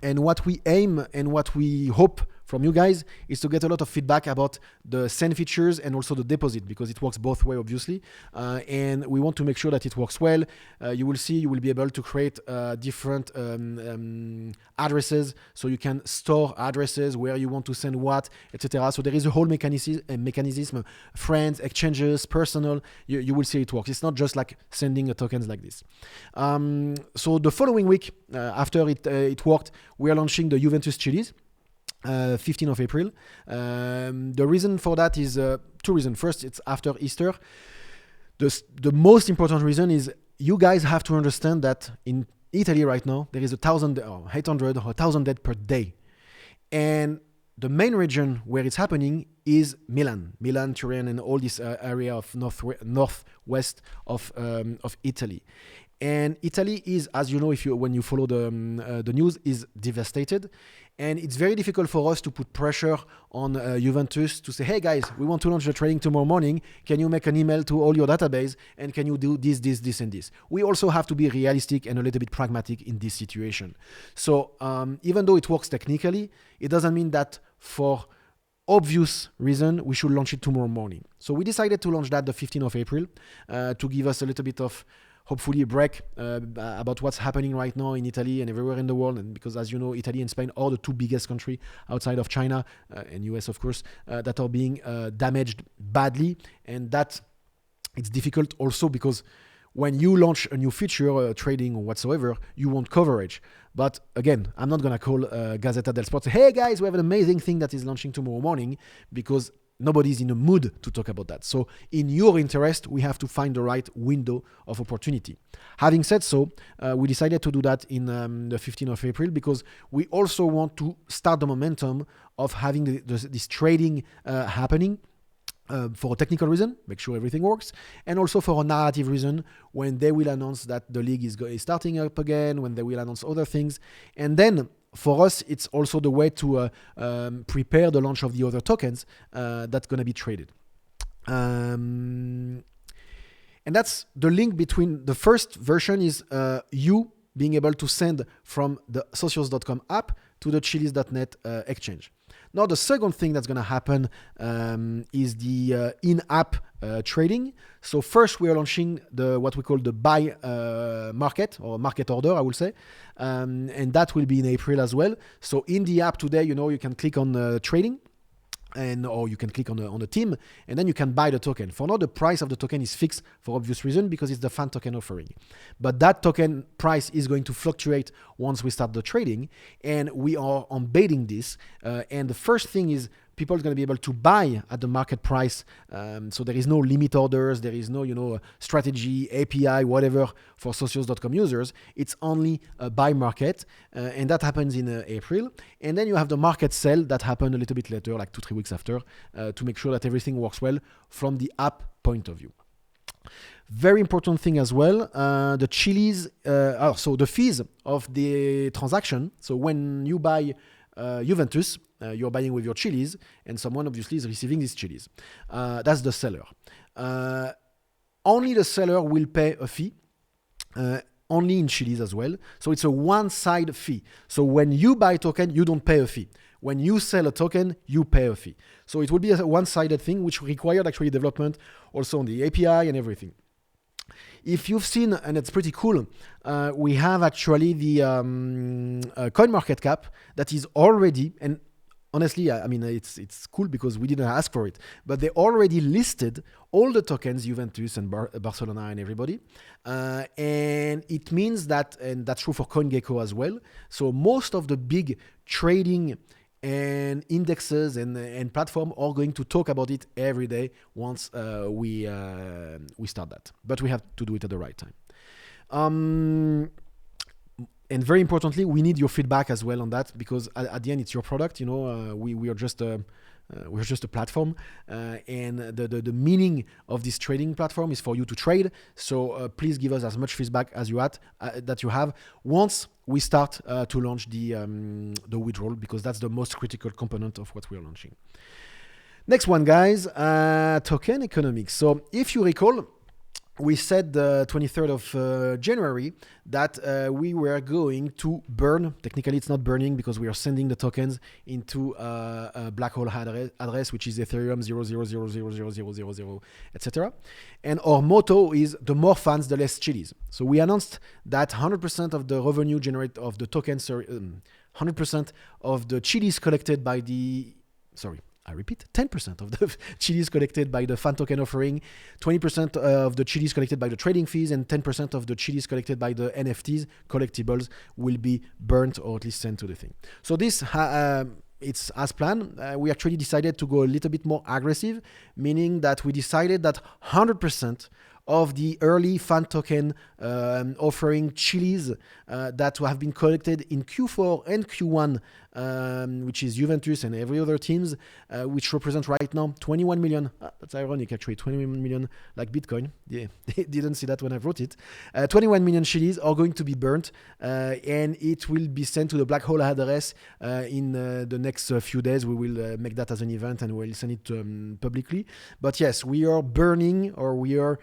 And what we aim and what we hope from you guys is to get a lot of feedback about the send features and also the deposit, because it works both ways, obviously. And we want to make sure that it works well. You will see, you will be able to create different addresses, so you can store addresses where you want to send what, etc. So there is a whole mechanism, friends, exchanges, personal. You will see it works. It's not just like sending tokens like this. So the following week, after it worked, we are launching the Juventus Chiliz. 15th of April. The reason for that is 2 reasons. First, it's after Easter. The most important reason is you guys have to understand that in Italy right now, there is 800 or 1,000 dead per day. And the main region where it's happening is Milan, Turin, and all this area of northwest of Italy. And Italy is, as you know, when you follow the news, is devastated. And it's very difficult for us to put pressure on Juventus to say, hey guys, we want to launch the trading tomorrow morning. Can you make an email to all your database? And can you do this, and this? We also have to be realistic and a little bit pragmatic in this situation. So even though it works technically, it doesn't mean that for obvious reason we should launch it tomorrow morning. So we decided to launch that the 15th of April to give us a little bit of, hopefully, a break about what's happening right now in Italy and everywhere in the world. And because, as you know, Italy and Spain are the 2 biggest countries outside of China and US, of course, that are being damaged badly. And that it's difficult also because when you launch a new feature, trading or whatsoever, you want coverage. But again, I'm not going to call Gazzetta del Sport, say, hey guys, we have an amazing thing that is launching tomorrow morning, because nobody's in a mood to talk about that. So in your interest, we have to find the right window of opportunity. Having said so, we decided to do that in the 15th of April, because we also want to start the momentum of having this trading happening. For a technical reason, make sure everything works, and also for a narrative reason, when they will announce that the league is starting up again, when they will announce other things. And then for us, it's also the way to prepare the launch of the other tokens that's going to be traded. And that's the link between the first version is you being able to send from the socios.com app to the Chiliz.net exchange. Now, the second thing that's going to happen is the in-app trading. So first, we are launching what we call the buy market, or market order, I will say. And that will be in April as well. So in the app today, you can click on trading. Or you can click on the team, and then you can buy the token. For now, the price of the token is fixed for obvious reason, because it's the fan token offering. But that token price is going to fluctuate once we start the trading, and we are embedding this. And the first thing is people are going to be able to buy at the market price. So there is no limit orders, there is no strategy, API, whatever for Socios.com users. It's only a buy market, and that happens in April. And then you have the market sell that happened a little bit later, like 2-3 weeks after, to make sure that everything works well from the app point of view. Very important thing as well, the Chiliz, so the fees of the transaction. So when you buy Juventus, you're buying with your Chiliz, and someone obviously is receiving this Chiliz. That's the seller. Only the seller will pay a fee, only in Chiliz as well. So it's a one-side fee. So when you buy a token, you don't pay a fee. When you sell a token, you pay a fee. So it will be a one-sided thing, which required actually development also on the API and everything. If you've seen, and it's pretty cool, we have actually the CoinMarketCap that is already, and honestly, I mean, it's cool because we didn't ask for it, but they already listed all the tokens, Juventus and Barcelona and everybody. And it means that, and that's true for CoinGecko as well. So most of the big trading and indexes and platform are going to talk about it every day once we start that. But we have to do it at the right time. And very importantly, we need your feedback as well on that, because at the end, it's your product. We are just we're just a platform, and the meaning of this trading platform is for you to trade. So please give us as much feedback as that you have once we start to launch the withdrawal, because that's the most critical component of what we are launching. Next one, guys, token economics. So if you recall, we said the 23rd of January that we were going to burn. Technically, it's not burning because we are sending the tokens into a black hole address, which is Ethereum 0.0000000, etc. And our motto is the more fans, the less Chiliz. So we announced that 100% of the revenue generated of the tokens, 100% of the Chiliz collected by the, I repeat, 10% of the Chiliz collected by the fan token offering, 20% of the Chiliz collected by the trading fees, and 10% of the Chiliz collected by the NFTs, collectibles, will be burnt or at least sent to the thing. So this, it's as planned. We actually decided to go a little bit more aggressive, meaning that we decided that 100% of the early fan token offering Chiliz that have been collected in Q4 and Q1, which is Juventus and every other teams, which represent right now 21 million. That's ironic, actually, 21 million, like Bitcoin. Yeah, didn't see that when I wrote it. 21 million Chiliz are going to be burnt, and it will be sent to the black hole address in the next few days. We will make that as an event and we'll send it publicly. But yes, we are burning, or we are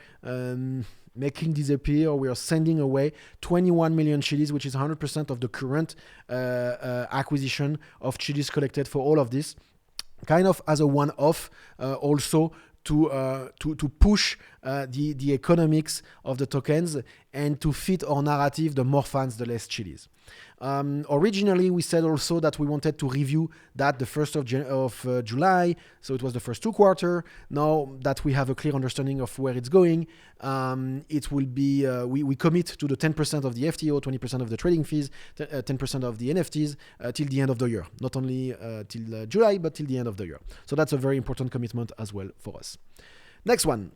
making disappear, or we are sending away 21 million Chiliz, which is 100% of the current acquisition of Chiliz collected for all of this, kind of as a one-off, also to push the economics of the tokens and to fit our narrative, the more fans, the less Chiliz. Originally, we said also that we wanted to review that the 1st of July, so it was the first 2 quarters. Now that we have a clear understanding of where it's going, it will be, we commit to the 10% of the FTO, 20% of the trading fees, 10% of the NFTs till the end of the year. Not only till July, but till the end of the year. So that's a very important commitment as well for us. Next one.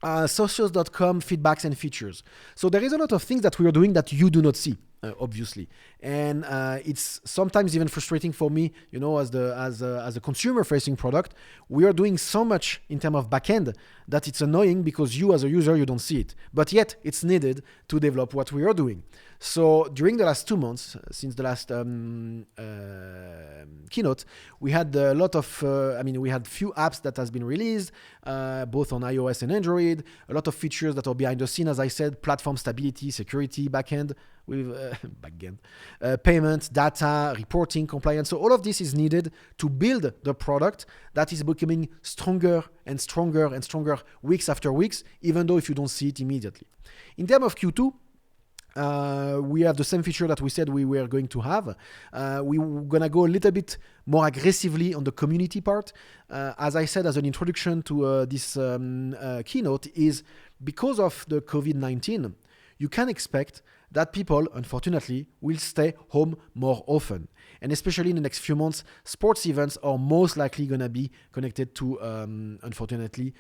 Socios.com feedbacks and features. So there is a lot of things that we are doing that you do not see, obviously, and it's sometimes even frustrating for me, you know, as a consumer-facing product. We are doing so much in terms of backend that it's annoying because you as a user, you don't see it, but yet it's needed to develop what we are doing. So during the last 2 months, since the last keynote, we had a lot of, we had few apps that has been released, both on iOS and Android, a lot of features that are behind the scene, as I said, platform stability, security, backend, with payments, data, reporting, compliance. So all of this is needed to build the product that is becoming stronger and stronger and stronger weeks after weeks, even though if you don't see it immediately. In terms of Q2, we have the same feature that we said we were going to have. We're going to go a little bit more aggressively on the community part. As I said, as an introduction to this keynote, is because of the COVID-19, you can expect that people, unfortunately, will stay home more often. And especially in the next few months, sports events are most likely going to be connected to, unfortunately,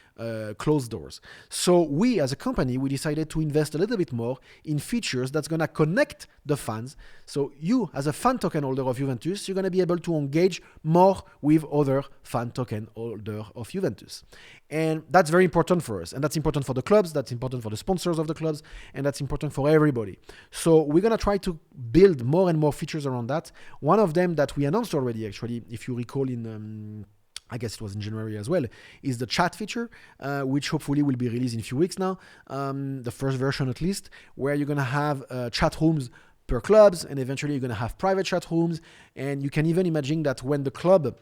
closed doors. So we, as a company, we decided to invest a little bit more in features that's going to connect the fans. So you, as a fan token holder of Juventus, you're going to be able to engage more with other fan token holder of Juventus. And that's very important for us. And that's important for the clubs, that's important for the sponsors of the clubs, and that's important for everybody. So we're going to try to build more and more features around that. One of them that we announced already, actually, if you recall in, I guess it was in January as well, is the chat feature, which hopefully will be released in a few weeks now, the first version at least, where you're going to have chat rooms per clubs, and eventually you're going to have private chat rooms. And you can even imagine that when the club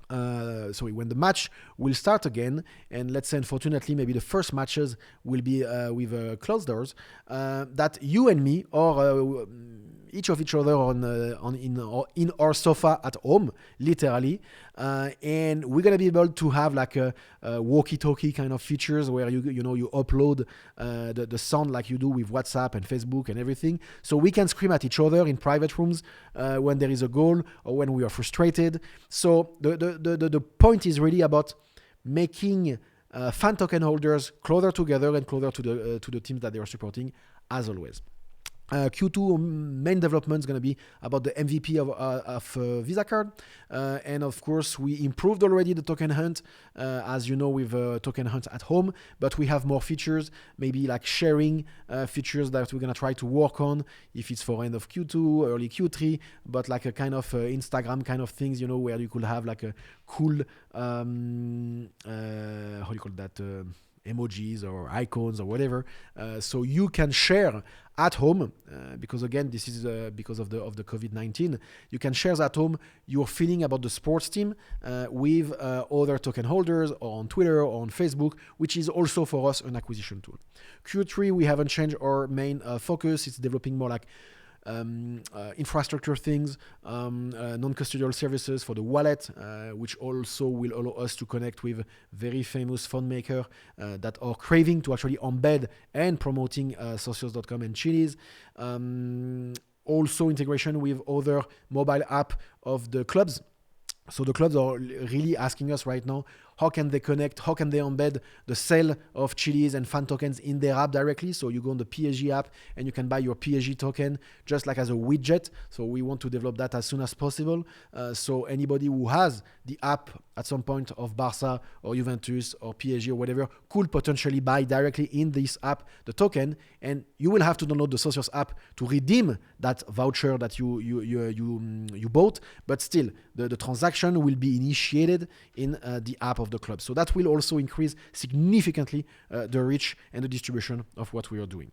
when the match will start again, and let's say unfortunately maybe the first matches will be with closed doors, that you and me or each of each other in our sofa at home, literally, and we're gonna be able to have like a walkie-talkie kind of features where you upload the sound like you do with WhatsApp and Facebook and everything, so we can scream at each other in private rooms when there is a goal or when we are frustrated. So the point is really about making fan token holders closer together and closer to the teams that they are supporting, as always. Q2 main development is going to be about the MVP of Visa card, and of course we improved already the token hunt, as you know, with token hunt at home, but we have more features, maybe like sharing features that we're going to try to work on if it's for end of Q2, early Q3, but like a kind of Instagram kind of things, where you could have like a cool how do you call that, emojis or icons or whatever, so you can share at home, because again, this is because of the COVID-19. You can share at home your feeling about the sports team with other token holders, or on Twitter or on Facebook, which is also for us an acquisition tool. Q3, we haven't changed our main focus. It's developing more like infrastructure things, non-custodial services for the wallet, which also will allow us to connect with very famous fund maker that are craving to actually embed and promoting Socios.com and Chiliz. Also integration with other mobile app of the clubs. So the clubs are really asking us right now, how can they connect, how can they embed the sale of Chiliz and fan tokens in their app directly? So you go on the PSG app and you can buy your PSG token just like as a widget. So we want to develop that as soon as possible. So anybody who has the app at some point of Barca or Juventus or PSG or whatever could potentially buy directly in this app the token, and you will have to download the Socios app to redeem that voucher that you bought. But still, the transaction will be initiated in the app of the club. So that will also increase significantly the reach and the distribution of what we are doing.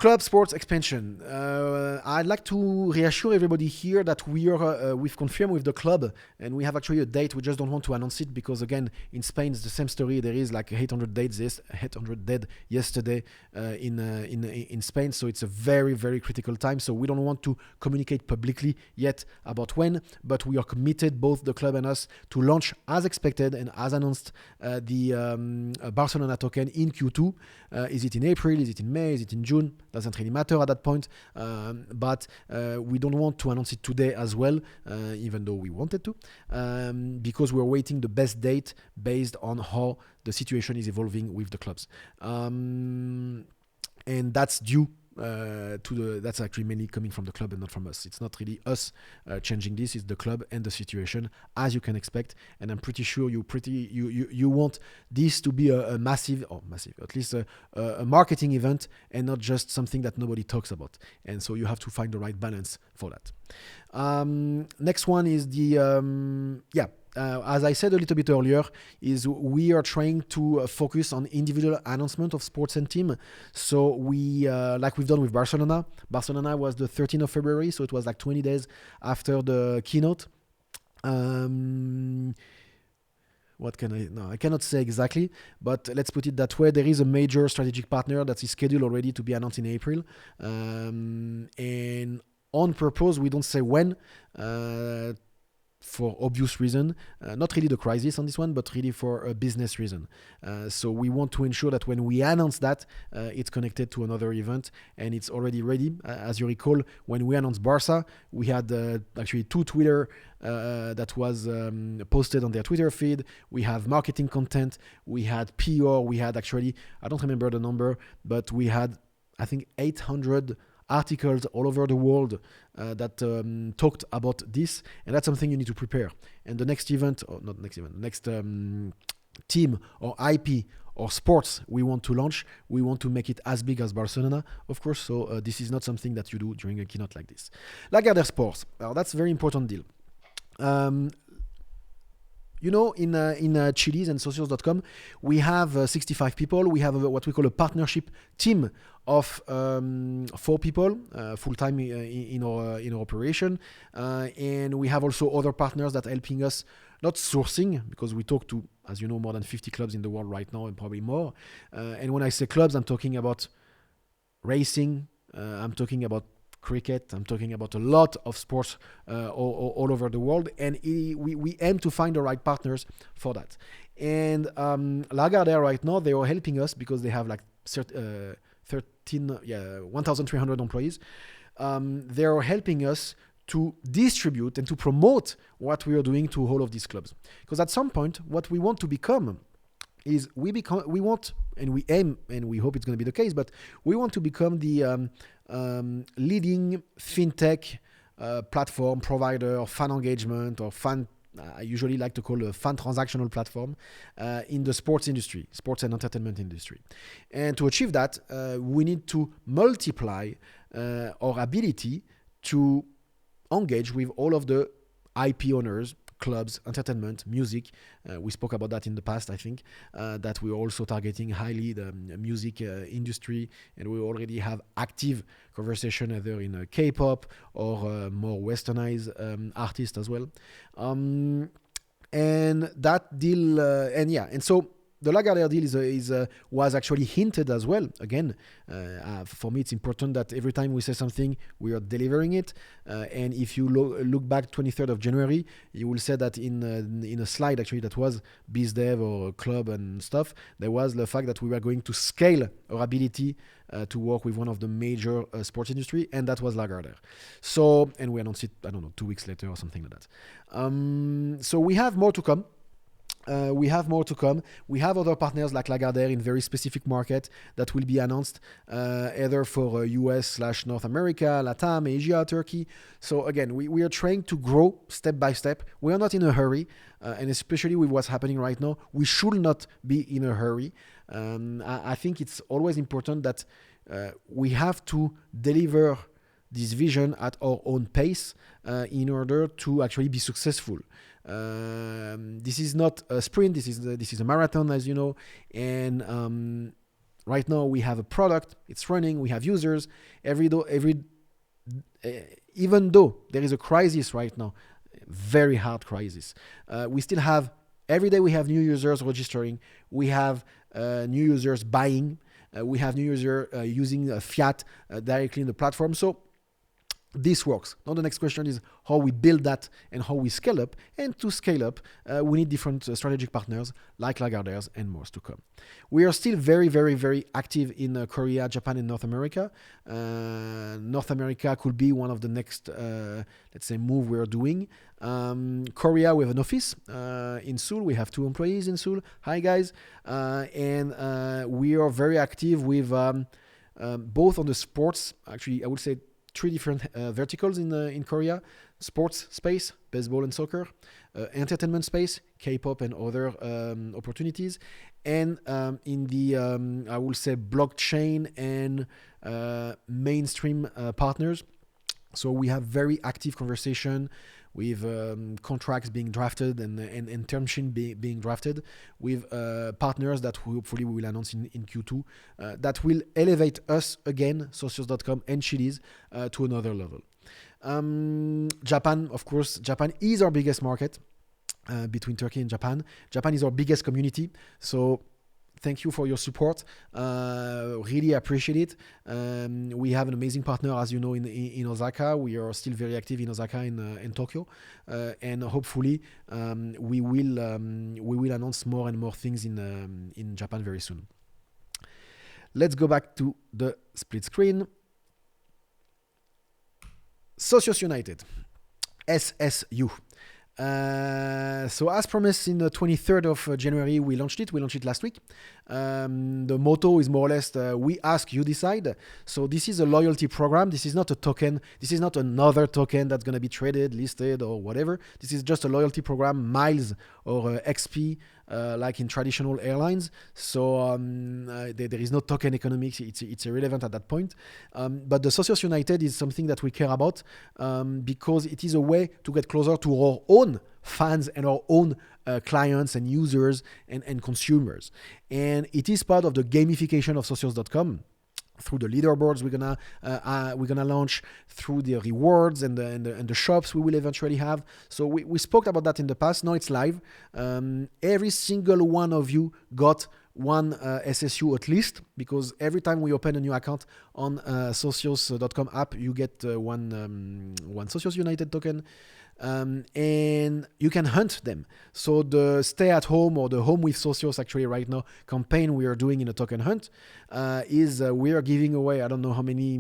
Club sports expansion. I'd like to reassure everybody here that we've confirmed with the club, and we have actually a date. We just don't want to announce it because, again, in Spain it's the same story. There is like 800 dead yesterday in Spain, so it's a very, very critical time. So we don't want to communicate publicly yet about when, but we are committed, both the club and us, to launch as expected and as announced the Barcelona token in Q2. Is it in April? Is it in May? Is it in June? Doesn't really matter at that point, but we don't want to announce it today as well, even though we wanted to, because we're waiting the best date based on how the situation is evolving with the clubs, and that's due that's actually mainly coming from the club and not from us. It's not really us changing this, it's the club and the situation, as you can expect. And I'm pretty sure you want this to be a massive, at least a marketing event and not just something that nobody talks about. And so you have to find the right balance for that. Next one is the as I said a little bit earlier, is we are trying to focus on individual announcement of sports and team. So we, like we've done with Barcelona. Barcelona was the 13th of February, so it was like 20 days after the keynote. I cannot say exactly, but let's put it that way. There is a major strategic partner that is scheduled already to be announced in April. And on purpose, we don't say when, for obvious reason, not really the crisis on this one, but really for a business reason. So we want to ensure that when we announce that, it's connected to another event and it's already ready. As you recall, when we announced Barca, we had actually two Twitter that was posted on their Twitter feed. We have marketing content, we had PR, we had actually, I don't remember the number, but we had, I think, 800 articles all over the world that talked about this, and that's something you need to prepare. And the next event, or not next event, next team or IP or sports we want to launch, we want to make it as big as Barcelona, of course. So this is not something that you do during a keynote like this. Lagardère Sports, that's a very important deal. You know, in Chiliz and Socios.com, we have 65 people. We have what we call a partnership team of 4 people full-time in our operation. And we have also other partners that are helping us, not sourcing, because we talk to, as you know, more than 50 clubs in the world right now and probably more. And when I say clubs, I'm talking about racing, I'm talking about cricket, I'm talking about a lot of sports all over the world, and we aim to find the right partners for that. And Lagardère right now, they are helping us because they have like 1,300 employees. They are helping us to distribute and to promote what we are doing to all of these clubs. Because at some point, what we want to become is we want, and we aim, and we hope it's going to be the case, but we want to become the leading fintech platform provider of fan engagement or fan, I usually like to call a fan transactional platform in the sports industry, sports and entertainment industry. And to achieve that, we need to multiply our ability to engage with all of the IP owners, clubs, entertainment, music. We spoke about that in the past, I think, that we're also targeting highly the music industry, and we already have active conversation either in K-pop or more westernized artists as well. And that deal, and so the Lagardère deal was actually hinted as well. Again, for me, it's important that every time we say something, we are delivering it. And if you look back 23rd of January, you will see that in a slide actually that was BizDev or club and stuff, there was the fact that we were going to scale our ability to work with one of the major sports industry, and that was Lagardère. So, and we announced it, 2 weeks later or something like that. So we have more to come. We have other partners like Lagardère in very specific market that will be announced either for US/North America, Latam, Asia, Turkey. So again, we are trying to grow step by step. We are not in a hurry, and especially with what's happening right now, we should not be in a hurry. I think it's always important that we have to deliver this vision at our own pace in order to actually be successful. This is not a sprint. This is a marathon, as you know, and right now we have a product, it's running, we have users. Even though there is a crisis right now, very hard crisis, we still have, every day we have new users registering, we have new users buying, we have new users using fiat directly in the platform. So this works. Now the next question is how we build that and how we scale up. And to scale up, we need different strategic partners like Lagardère and more to come. We are still very, very, very active in Korea, Japan, and North America. North America could be one of the next, let's say, move we're doing. Korea, we have an office in Seoul. We have 2 employees in Seoul. Hi, guys. And we are very active with both on the sports, actually, I would say 3 different verticals in Korea: sports space, baseball and soccer, entertainment space, K-pop and other opportunities, and in the I will say blockchain and mainstream partners. So we have very active conversation with contracts being drafted and term sheet being drafted with partners that hopefully we will announce in Q2 that will elevate us again, Socios.com and Chiliz, to another level. Japan, of course, Japan is our biggest market between Turkey and Japan. Japan is our biggest community. So thank you for your support. Really appreciate it. We have an amazing partner, as you know, in Osaka. We are still very active in Osaka and Tokyo, and hopefully we will announce more and more things in Japan very soon. Let's go back to the split screen. Socios United, SSU. So as promised, in the 23rd of January, we launched it. We launched it last week. The motto is more or less, we ask, you decide. So this is a loyalty program. This is not a token. This is not another token that's going to be traded, listed, or whatever. This is just a loyalty program, miles or XP, like in traditional airlines. So there is no token economics. It's irrelevant at that point. But the Socios United is something that we care about because it is a way to get closer to our own fans and our own clients and users and consumers. And it is part of the gamification of Socios.com. Through the leaderboards we're gonna launch, through the rewards and the shops we will eventually have. So we spoke about that in the past. Now it's live. Every single one of you got one SSU at least, because every time we open a new account on Socios.com app, you get one Socios United token. And you can hunt them. So the stay at home or the home with Socios actually right now campaign we are doing in a token hunt is we are giving away, I don't know how many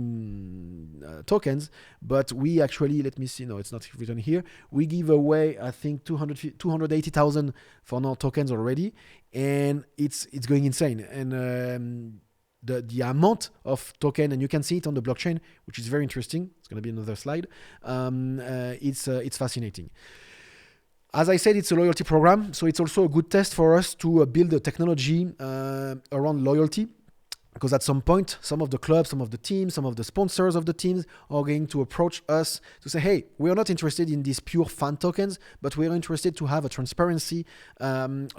tokens, but we actually, let me see, no, it's not written here. We give away, I think 280,000 for now tokens already, and it's going insane. And the amount of token, and you can see it on the blockchain, which is very interesting. It's going to be another slide. It's fascinating. As I said, it's a loyalty program, so it's also a good test for us to build a technology around loyalty. Because at some point, some of the clubs, some of the teams, some of the sponsors of the teams are going to approach us to say, hey, we are not interested in these pure fan tokens, but we are interested to have a transparency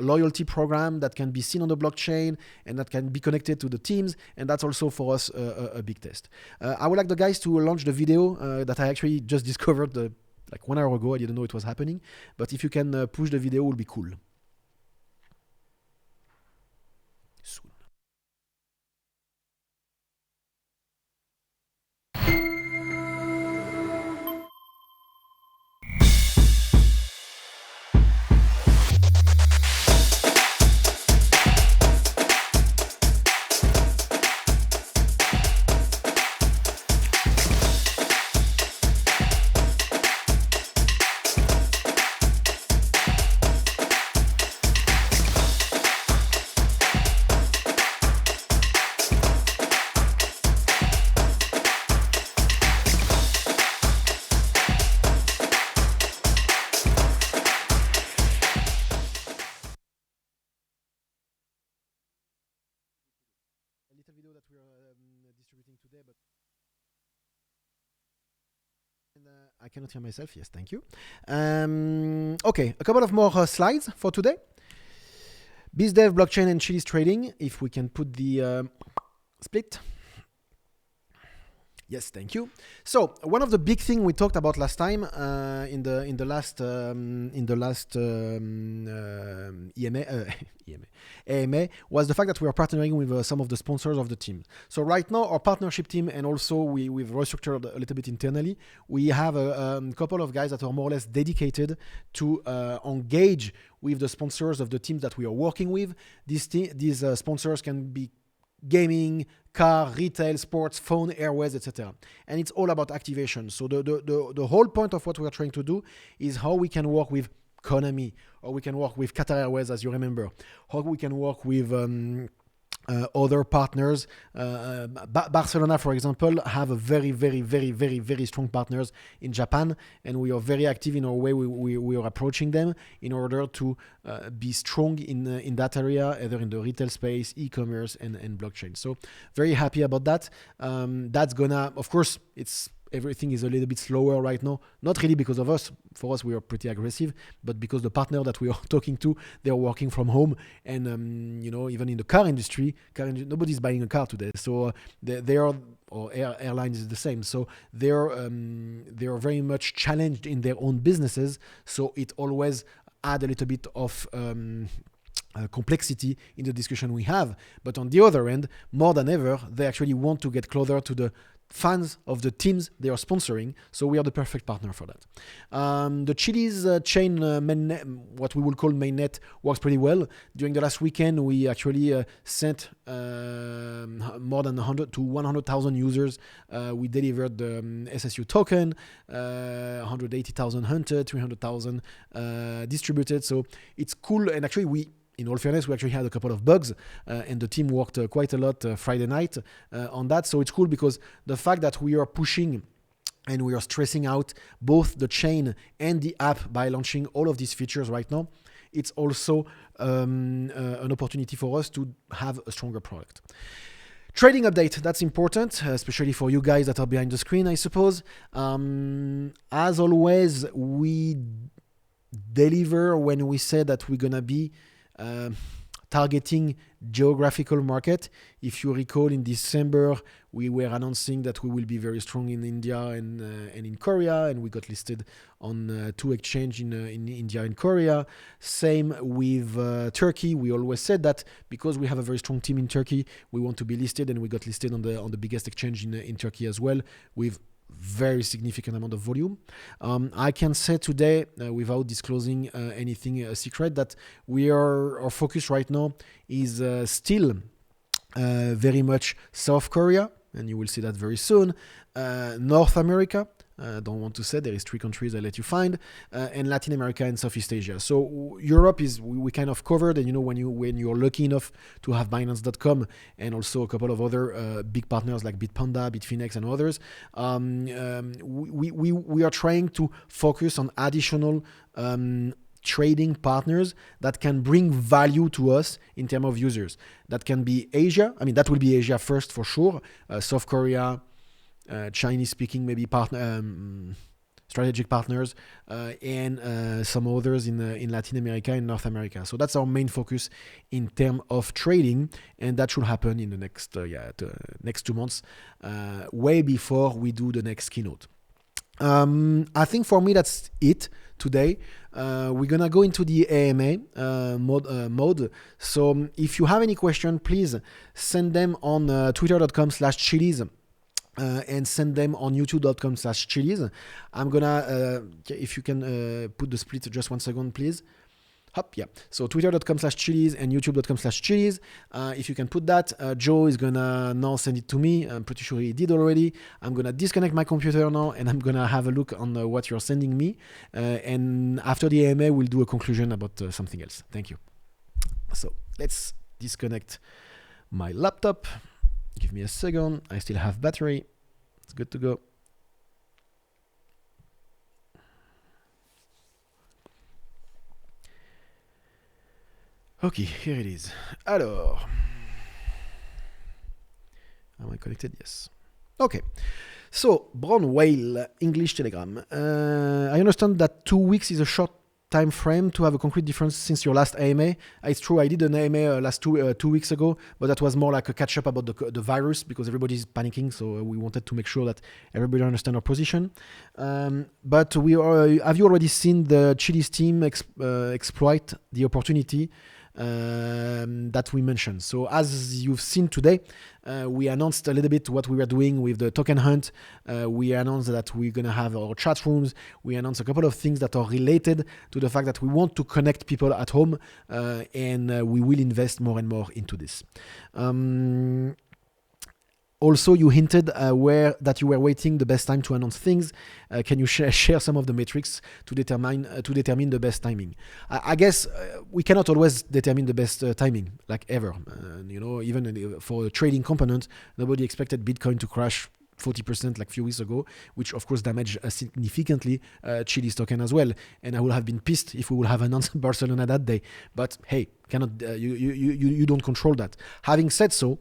loyalty program that can be seen on the blockchain and that can be connected to the teams. And that's also for us a big test. I would like the guys to launch the video that I actually just discovered like 1 hour ago. I didn't know it was happening. But if you can push the video, it will be cool. Little video that we're distributing today, but I cannot hear myself. Yes, thank you. Okay, a couple of more slides for today. BizDev, blockchain, and Chiliz trading. If we can put the Split. Yes, thank you. So one of the big thing we talked about last time in the last AMA was the fact that we are partnering with some of the sponsors of the team. So right now our partnership team, and also we've restructured a little bit internally. We have a couple of guys that are more or less dedicated to engage with the sponsors of the teams that we are working with. These sponsors can be gaming, car, retail, sports, phone, airways, etc. And it's all about activation. So the whole point of what we are trying to do is how we can work with Konami, or we can work with Qatar Airways, as you remember, how we can work with other partners. Barcelona, for example, have a very strong partners in Japan, and we are very active in our way we are approaching them in order to be strong in that area, either in the retail space, e-commerce, and blockchain. So very happy about that. That's gonna, of course, everything is a little bit slower right now. Not really because of us. For us, we are pretty aggressive, but because the partner that we are talking to, they are working from home. And, even in the car industry, nobody's buying a car today. So they are, or airlines is the same. So they are very much challenged in their own businesses. So it always add a little bit of complexity in the discussion we have. But on the other end, more than ever, they actually want to get closer to the fans of the teams they are sponsoring, so we are the perfect partner for that. The Chiliz chain, what we will call mainnet, works pretty well. During the last weekend, we actually sent more than 100 to 100,000 users. We delivered the SSU token, 180,000 hunted, 300,000 distributed. So it's cool, and actually in all fairness, we actually had a couple of bugs, and the team worked quite a lot Friday night on that. So it's cool because the fact that we are pushing and we are stressing out both the chain and the app by launching all of these features right now, it's also an opportunity for us to have a stronger product. Trading update, that's important, especially for you guys that are behind the screen, I suppose. As always, we deliver when we say that we're going to be targeting geographical market. If you recall, in December, we were announcing that we will be very strong in India and in Korea, and we got listed on 2 exchange in India and Korea. Same with Turkey. We always said that because we have a very strong team in Turkey, we want to be listed, and we got listed on the biggest exchange in Turkey as well, with very significant amount of volume. I can say today, without disclosing anything secret, that our focus right now is still very much South Korea, and you will see that very soon. North America, don't want to say, there is 3 countries I let you find, and Latin America and Southeast Asia. So Europe is we kind of covered, and when you're lucky enough to have Binance.com and also a couple of other big partners like Bitpanda, Bitfinex, and others, we are trying to focus on additional trading partners that can bring value to us in terms of users. That can be Asia. I mean, that will be Asia first for sure. South Korea, Chinese-speaking maybe strategic partners, and some others in Latin America and North America. So that's our main focus in terms of trading, and that should happen in the next 2 months, way before we do the next keynote. I think for me that's it today. We're gonna go into the AMA mode. So if you have any question, please send them on twitter.com/Chiliz. And send them on youtube.com/Chiliz. I'm gonna, if you can put the split just 1 second, please. Hop, yeah. So twitter.com/Chiliz and youtube.com/Chiliz. If you can put that, Joe is gonna now send it to me. I'm pretty sure he did already. I'm gonna disconnect my computer now, and I'm gonna have a look on what you're sending me. And after the AMA, we'll do a conclusion about something else. Thank you. So let's disconnect my laptop. Give me a second. I still have battery. It's good to go. Okay, here it is. Alors, am I connected? Yes. Okay. So, Brown Whale, English Telegram. I understand that 2 weeks is a short time frame to have a concrete difference since your last AMA? It's true, I did an AMA last 2 weeks ago, but that was more like a catch up about the virus because everybody's panicking. So we wanted to make sure that everybody understand our position. But have you already seen the Chiliz team exploit the opportunity that we mentioned? So as you've seen today, we announced a little bit what we were doing with the token hunt. We announced that we're going to have our chat rooms. We announced a couple of things that are related to the fact that we want to connect people at home, and we will invest more and more into this. Also, you hinted that you were waiting the best time to announce things. Can you share some of the metrics to determine the best timing? I guess we cannot always determine the best timing, like ever. Even for a trading component, nobody expected Bitcoin to crash 40% like a few weeks ago, which of course damaged significantly Chiliz token as well. And I would have been pissed if we would have announced Barcelona that day. But hey, you don't control that. Having said so,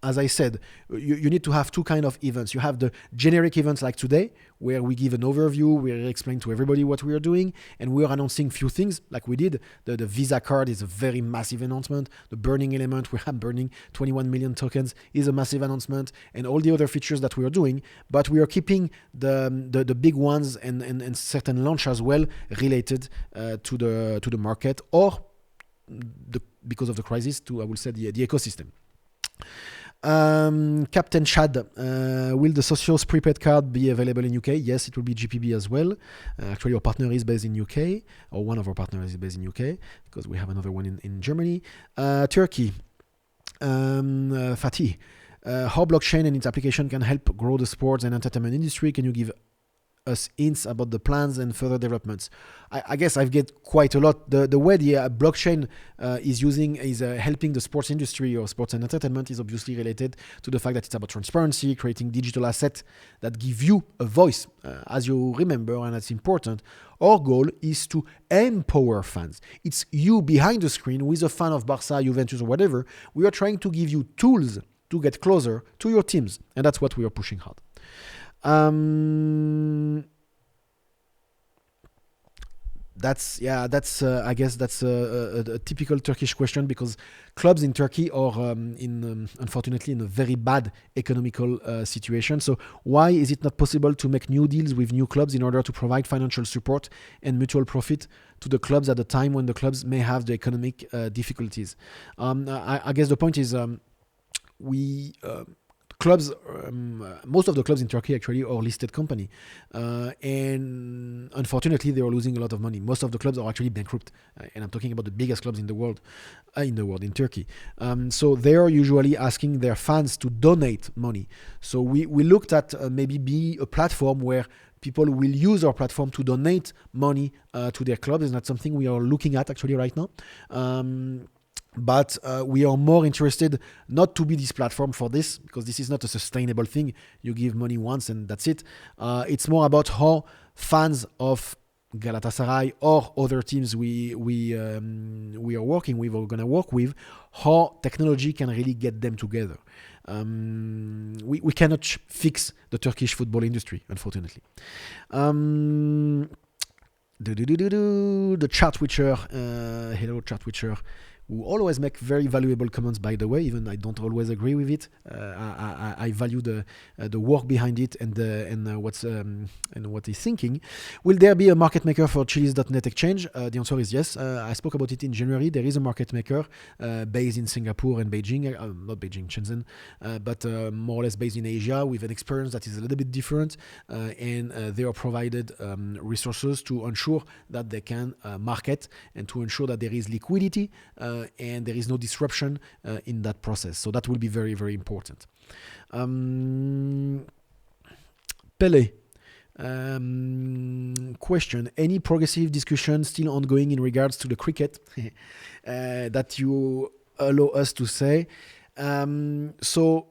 as I said, you need to have two kind of events. You have the generic events like today, where we give an overview, we explain to everybody what we are doing, and we are announcing few things like we did. The Visa card is a very massive announcement. The burning element, we are burning 21 million tokens, is a massive announcement, and all the other features that we are doing. But we are keeping the big ones and certain launch as well related to the market or because of the crisis to, I will say, the ecosystem. Captain Chad, will the Socios prepaid card be available in UK? Yes, it will be GPB as well. Actually, our partner is based in UK, or one of our partners is based in UK, because we have another one in Germany. Turkey, Fatih, how blockchain and its application can help grow the sports and entertainment industry? Can you give us hints about the plans and further developments? I guess I've get quite a lot. The way the blockchain is helping the sports industry or sports and entertainment is obviously related to the fact that it's about transparency, creating digital assets that give you a voice. As you remember, and that's important, our goal is to empower fans. It's you behind the screen with a fan of Barca, Juventus, or whatever. We are trying to give you tools to get closer to your teams, and that's what we are pushing hard. I guess that's a typical Turkish question, because clubs in Turkey are unfortunately in a very bad economical situation. So why is it not possible to make new deals with new clubs in order to provide financial support and mutual profit to the clubs at the time when the clubs may have the economic difficulties? I guess the point is clubs, most of the clubs in Turkey actually are listed company, and unfortunately they are losing a lot of money. Most of the clubs are actually bankrupt, and I'm talking about the biggest clubs in the world, in Turkey. So they are usually asking their fans to donate money. So we looked at maybe be a platform where people will use our platform to donate money to their clubs. It's not something we are looking at actually right now. But we are more interested not to be this platform for this, because this is not a sustainable thing. You give money once and that's it. It's more about how fans of Galatasaray or other teams we are working with or going to work with, how technology can really get them together. We cannot fix the Turkish football industry, unfortunately. The Chat Witcher, hello Chat Witcher, who always make very valuable comments, by the way, even I don't always agree with it. I value the work behind it and what he's thinking. Will there be a market maker for Chiliz.net exchange? The answer is yes. I spoke about it in January. There is a market maker based in Singapore and Beijing, not Beijing, Shenzhen, but more or less based in Asia, with an experience that is a little bit different, and they are provided resources to ensure that they can market and to ensure that there is liquidity and there is no disruption in that process. So that will be very, very important. Pele. Question: any progressive discussion still ongoing in regards to the cricket that you allow us to say? So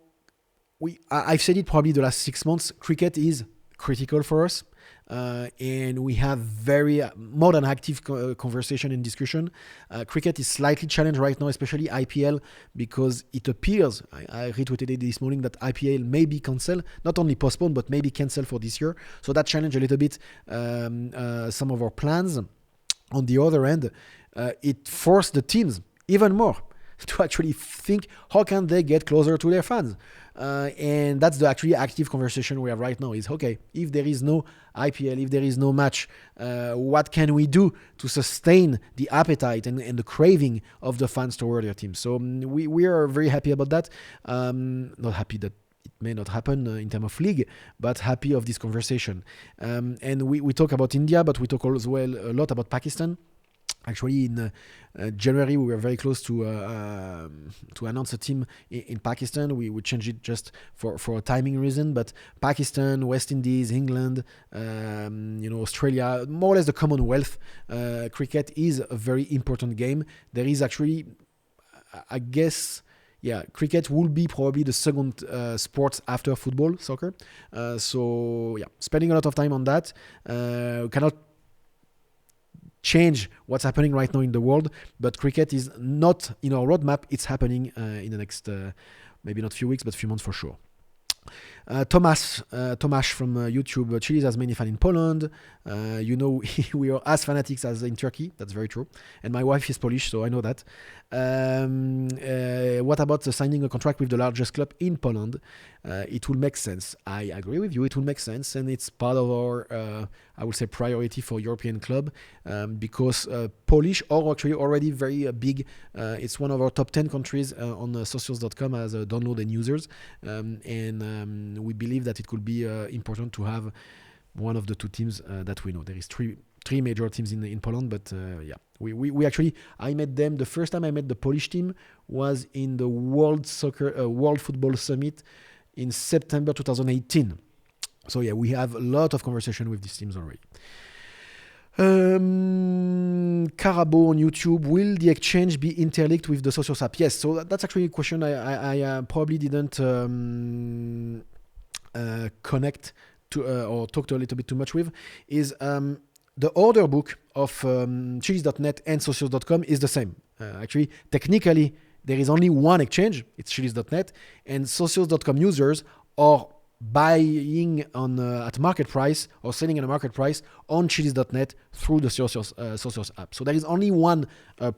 I've said it probably the last 6 months, cricket is critical for us. and we have very more than active conversation and discussion. Cricket is slightly challenged right now, especially IPL, because it appears, I retweeted it this morning, that IPL may be cancelled, not only postponed, but maybe cancelled for this year. So that challenged a little bit some of our plans. On the other end, it forced the teams even more to actually think how can they get closer to their fans. And that's the actually active conversation we have right now is, okay, if there is no IPL, if there is no match, what can we do to sustain the appetite and the craving of the fans toward their team? So we are very happy about that. Not happy that it may not happen in terms of league, but happy of this conversation. And we talk about India, but we talk as well a lot about Pakistan. Actually, in January, we were very close to announce a team in Pakistan. We changed it just for a timing reason, but Pakistan, West Indies, England, Australia, more or less the Commonwealth. Cricket is a very important game. There is actually, I guess, cricket will be probably the second sport after football, soccer. Spending a lot of time on that. Cannot change what's happening right now in the world, but cricket is not in our roadmap. It's happening in the next maybe not few weeks, but few months for sure. Tomasz from YouTube. Chiliz has many fans in Poland. We are as fanatics as in Turkey. That's very true. And my wife is Polish, so I know that. What about signing a contract with the largest club in Poland? It will make sense. I agree with you. It will make sense, and it's part of our, I would say, priority for European club because Polish are actually already very big. It's one of our top 10 countries on socios.com as download and users, and we believe that it could be important to have one of the two teams that we know. There is three major teams in Poland, but we actually, I met them. The first time I met the Polish team was in the World Football Summit in September 2018. So we have a lot of conversation with these teams already. Carabo on YouTube, will the exchange be interlinked with the Socios app? Yes, so that's actually a question I probably didn't connect to or talked a little bit too much with, is the order book of Chiliz.net and Socios.com is the same. Actually, technically, there is only one exchange, it's Chiliz.net, and Socios.com users are buying on at market price or selling at a market price on Chiliz.net through the Socios app. So there is only one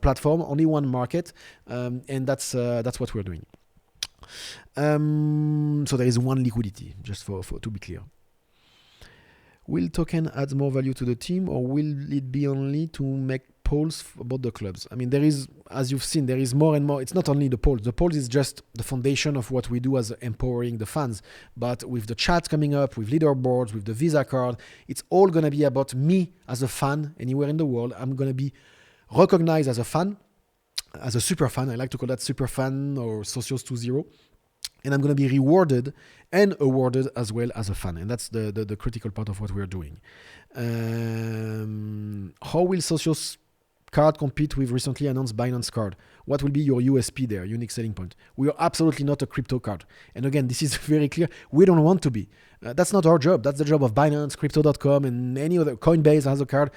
platform, only one market, and that's what we're doing. So there is one liquidity, just for to be clear. Will token add more value to the team, or will it be only to make polls about the clubs? I mean, there is, as you've seen, there is more and more. It's not only the polls. The polls is just the foundation of what we do as empowering the fans. But with the chat coming up, with leaderboards, with the Visa card, it's all going to be about me as a fan anywhere in the world. I'm going to be recognized as a fan, as a super fan. I like to call that super fan or Socios 2.0. And I'm going to be rewarded and awarded as well as a fan. And that's the critical part of what we're doing. How will Socios card compete with recently announced Binance card? What will be your USP there, unique selling point? We are absolutely not a crypto card. And again, this is very clear. We don't want to be. That's not our job. That's the job of Binance, Crypto.com, and any other. Coinbase has a card.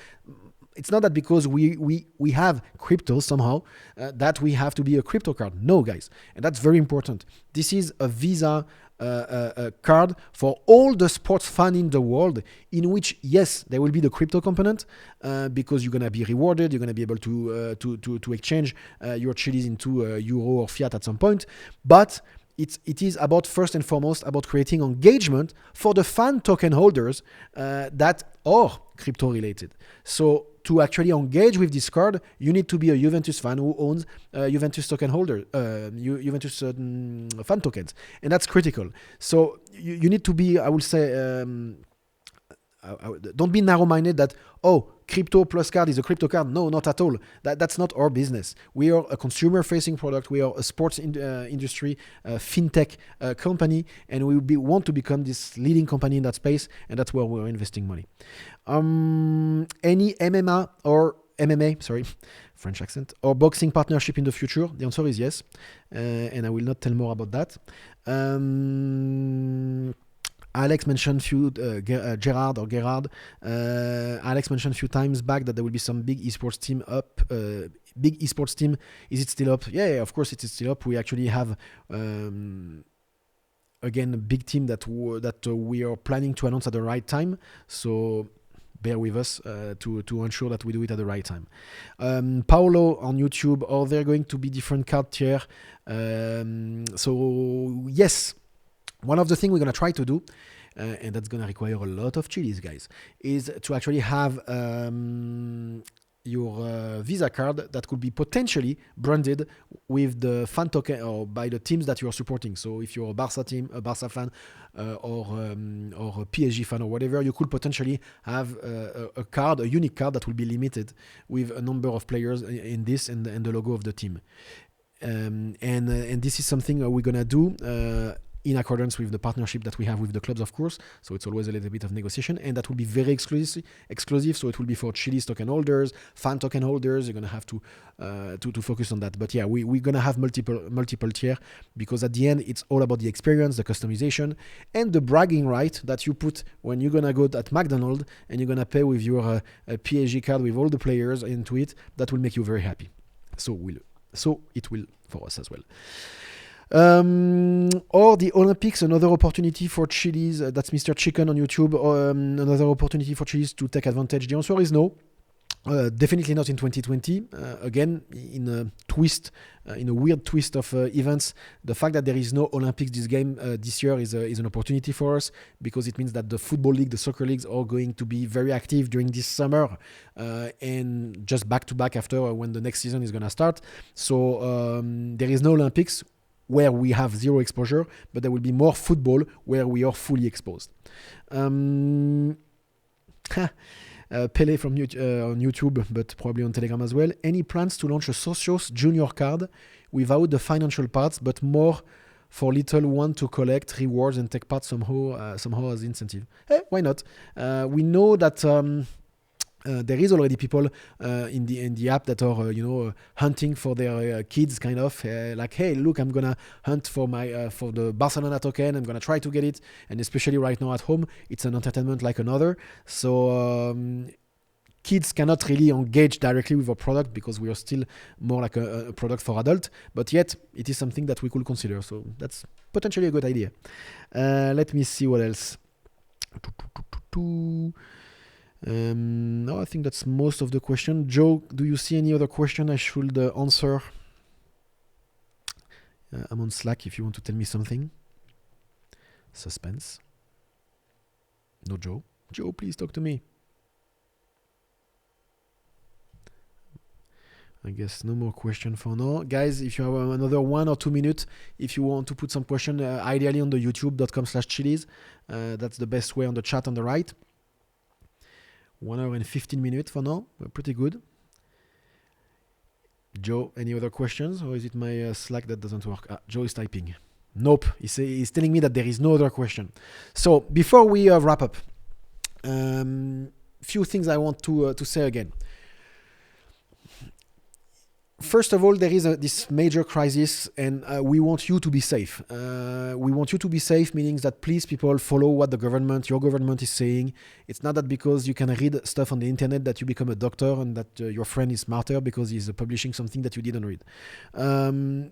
It's not that because we have crypto somehow that we have to be a crypto card. No, guys. And that's very important. This is a Visa card for all the sports fans in the world, in which, yes, there will be the crypto component because you're going to be rewarded. You're going to be able to exchange your Chiliz into euro or fiat at some point. But it is about, first and foremost, about creating engagement for the fan token holders that are crypto related. So to actually engage with this card, you need to be a Juventus fan who owns Juventus token holder, Juventus fan tokens, and that's critical. So you need to be, I would say, don't be narrow-minded that, crypto plus card is a crypto card. No, not at all. That's not our business. We are a consumer-facing product. We are a sports industry, fintech company, and we want to become this leading company in that space, and that's where we're investing money. Any MMA, sorry, French accent, or boxing partnership in the future? The answer is yes, and I will not tell more about that. Alex mentioned Gerard or Gerard. Alex mentioned a few times back that there will be some big esports team up. Big esports team, is it still up? Yeah, of course it is still up. We actually have again a big team that we are planning to announce at the right time. So bear with us to ensure that we do it at the right time. Paolo on YouTube, are there going to be different card tier? So yes, one of the things we're going to try to do, and that's going to require a lot of Chiliz, guys, is to actually have your Visa card that could be potentially branded with the fan token or by the teams that you are supporting. So if you're a Barca team, a Barca fan, or a PSG fan or whatever, you could potentially have a card, a unique card that will be limited with a number of players in this and the logo of the team. And this is something we're gonna do in accordance with the partnership that we have with the clubs, of course. So it's always a little bit of negotiation, and that will be very exclusive. So it will be for Chiliz token holders, fan token holders. You're gonna have to focus on that. But yeah, we're gonna have multiple tier, because at the end it's all about the experience, the customization, and the bragging right that you put when you're gonna go at McDonald's and you're gonna pay with your PSG card with all the players into it. That will make you very happy. So it will for us as well. Or the Olympics, another opportunity for Chiliz. That's Mr. Chicken on YouTube. Another opportunity for Chiliz to take advantage. The answer is no. Definitely not in 2020. Again, in a weird twist of events, the fact that there is no Olympics this year is an opportunity for us, because it means that the football league, the soccer leagues are going to be very active during this summer and just back to back after when the next season is going to start. So there is no Olympics where we have zero exposure, but there will be more football where we are fully exposed. Pele from on YouTube, but probably on Telegram as well. Any plans to launch a Socios Junior card without the financial parts, but more for little one to collect rewards and take part somehow as incentive? Why not? We know that there is already people in the app that are hunting for their kids, kind of like, hey, look, I'm gonna hunt for the Barcelona token. I'm gonna try to get it, and especially right now at home, it's an entertainment like another. So kids cannot really engage directly with our product because we are still more like a product for adult, but yet it is something that we could consider. So that's potentially a good idea. Let me see what else. No, I think that's most of the question. Joe, do you see any other question I should answer? I'm on Slack if you want to tell me something. Suspense. No, Joe. Joe, please talk to me. I guess no more question for now. Guys, if you have another 1 or 2 minutes, if you want to put some question, ideally on the youtube.com/Chiliz. That's the best way on the chat on the right. 1 hour and 15 minutes for now. Pretty good. Joe, any other questions? Or is it my Slack that doesn't work? Joe is typing. Nope. He's telling me that there is no other question. So before we wrap up, few things I want to say again. First of all, there is this major crisis, and we want you to be safe. We want you to be safe, meaning that please, people, follow what your government is saying. It's not that because you can read stuff on the internet that you become a doctor and that your friend is smarter because he's publishing something that you didn't read.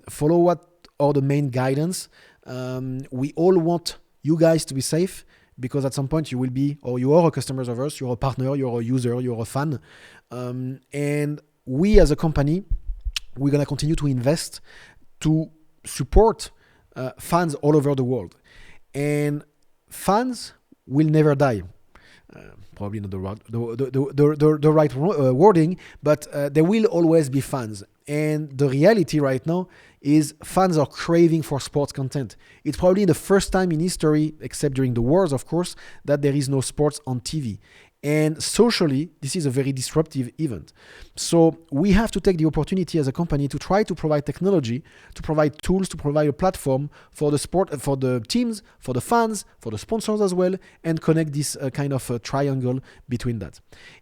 Follow what are the main guidance. We all want you guys to be safe, because at some point you will be, or you are a customer of ours, you're a partner, you're a user, you're a fan. And we as a company, we're going to continue to invest to support fans all over the world. And fans will never die. Probably not the right wording, but there will always be fans. And the reality right now is fans are craving for sports content. It's probably the first time in history, except during the wars, of course, that there is no sports on TV. And socially, this is a very disruptive event. So we have to take the opportunity as a company to try to provide technology, to provide tools, to provide a platform for the sport, for the teams, for the fans, for the sponsors as well, and connect this kind of triangle between that.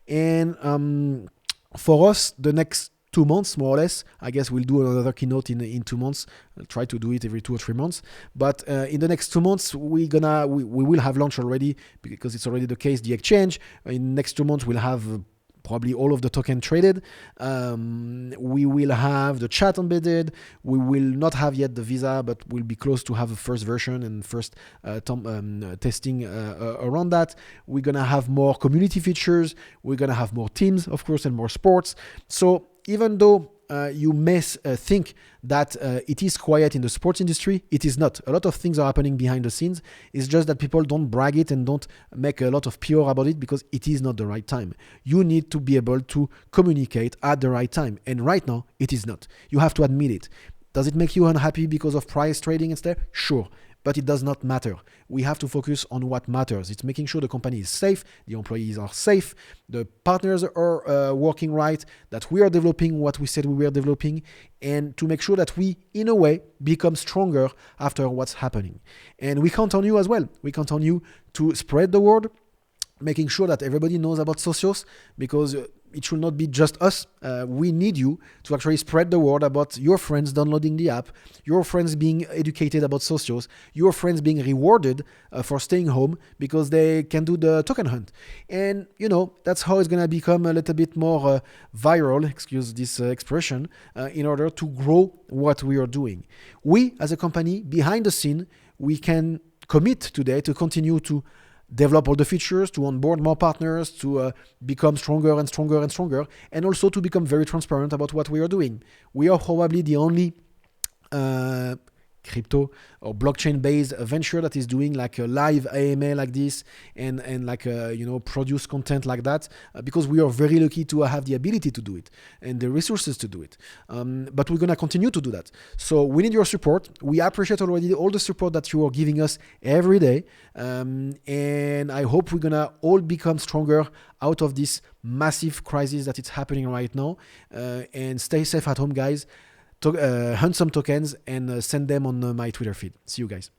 And for us, the next 2 months, more or less. I guess we'll do another keynote in 2 months. I'll try to do it every 2 or 3 months. But in the next 2 months, we will have launched already, because it's already the case, the exchange. In next 2 months, we'll have probably all of the token traded. We will have the chat embedded. We will not have yet the Visa, but we'll be close to have a first version and first testing around that. We're going to have more community features. We're going to have more teams, of course, and more sports. So even though you may think that it is quiet in the sports industry, it is not. A lot of things are happening behind the scenes. It's just that people don't brag it and don't make a lot of PR about it, because it is not the right time. You need to be able to communicate at the right time. And right now, it is not. You have to admit it. Does it make you unhappy because of price trading instead? Sure. But it does not matter. We have to focus on what matters. It's making sure the company is safe, the employees are safe, the partners are working right, that we are developing what we said we were developing, and to make sure that we, in a way, become stronger after what's happening. And we count on you as well. We count on you to spread the word, making sure that everybody knows about Socios, because it should not be just us. We need you to actually spread the word about your friends downloading the app, your friends being educated about Socios, your friends being rewarded for staying home because they can do the token hunt. And, that's how it's going to become a little bit more viral, excuse this expression, in order to grow what we are doing. We, as a company, behind the scene, we can commit today to continue to develop all the features, to onboard more partners, to become stronger and stronger and stronger, and also to become very transparent about what we are doing. We are probably the only crypto or blockchain-based venture that is doing like a live AMA like this and like produce content like that, because we are very lucky to have the ability to do it and the resources to do it. But we're gonna continue to do that. So we need your support. We appreciate already all the support that you are giving us every day, and I hope we're gonna all become stronger out of this massive crisis that is happening right now. And stay safe at home, guys. Hunt some tokens and send them on my Twitter feed. See you guys.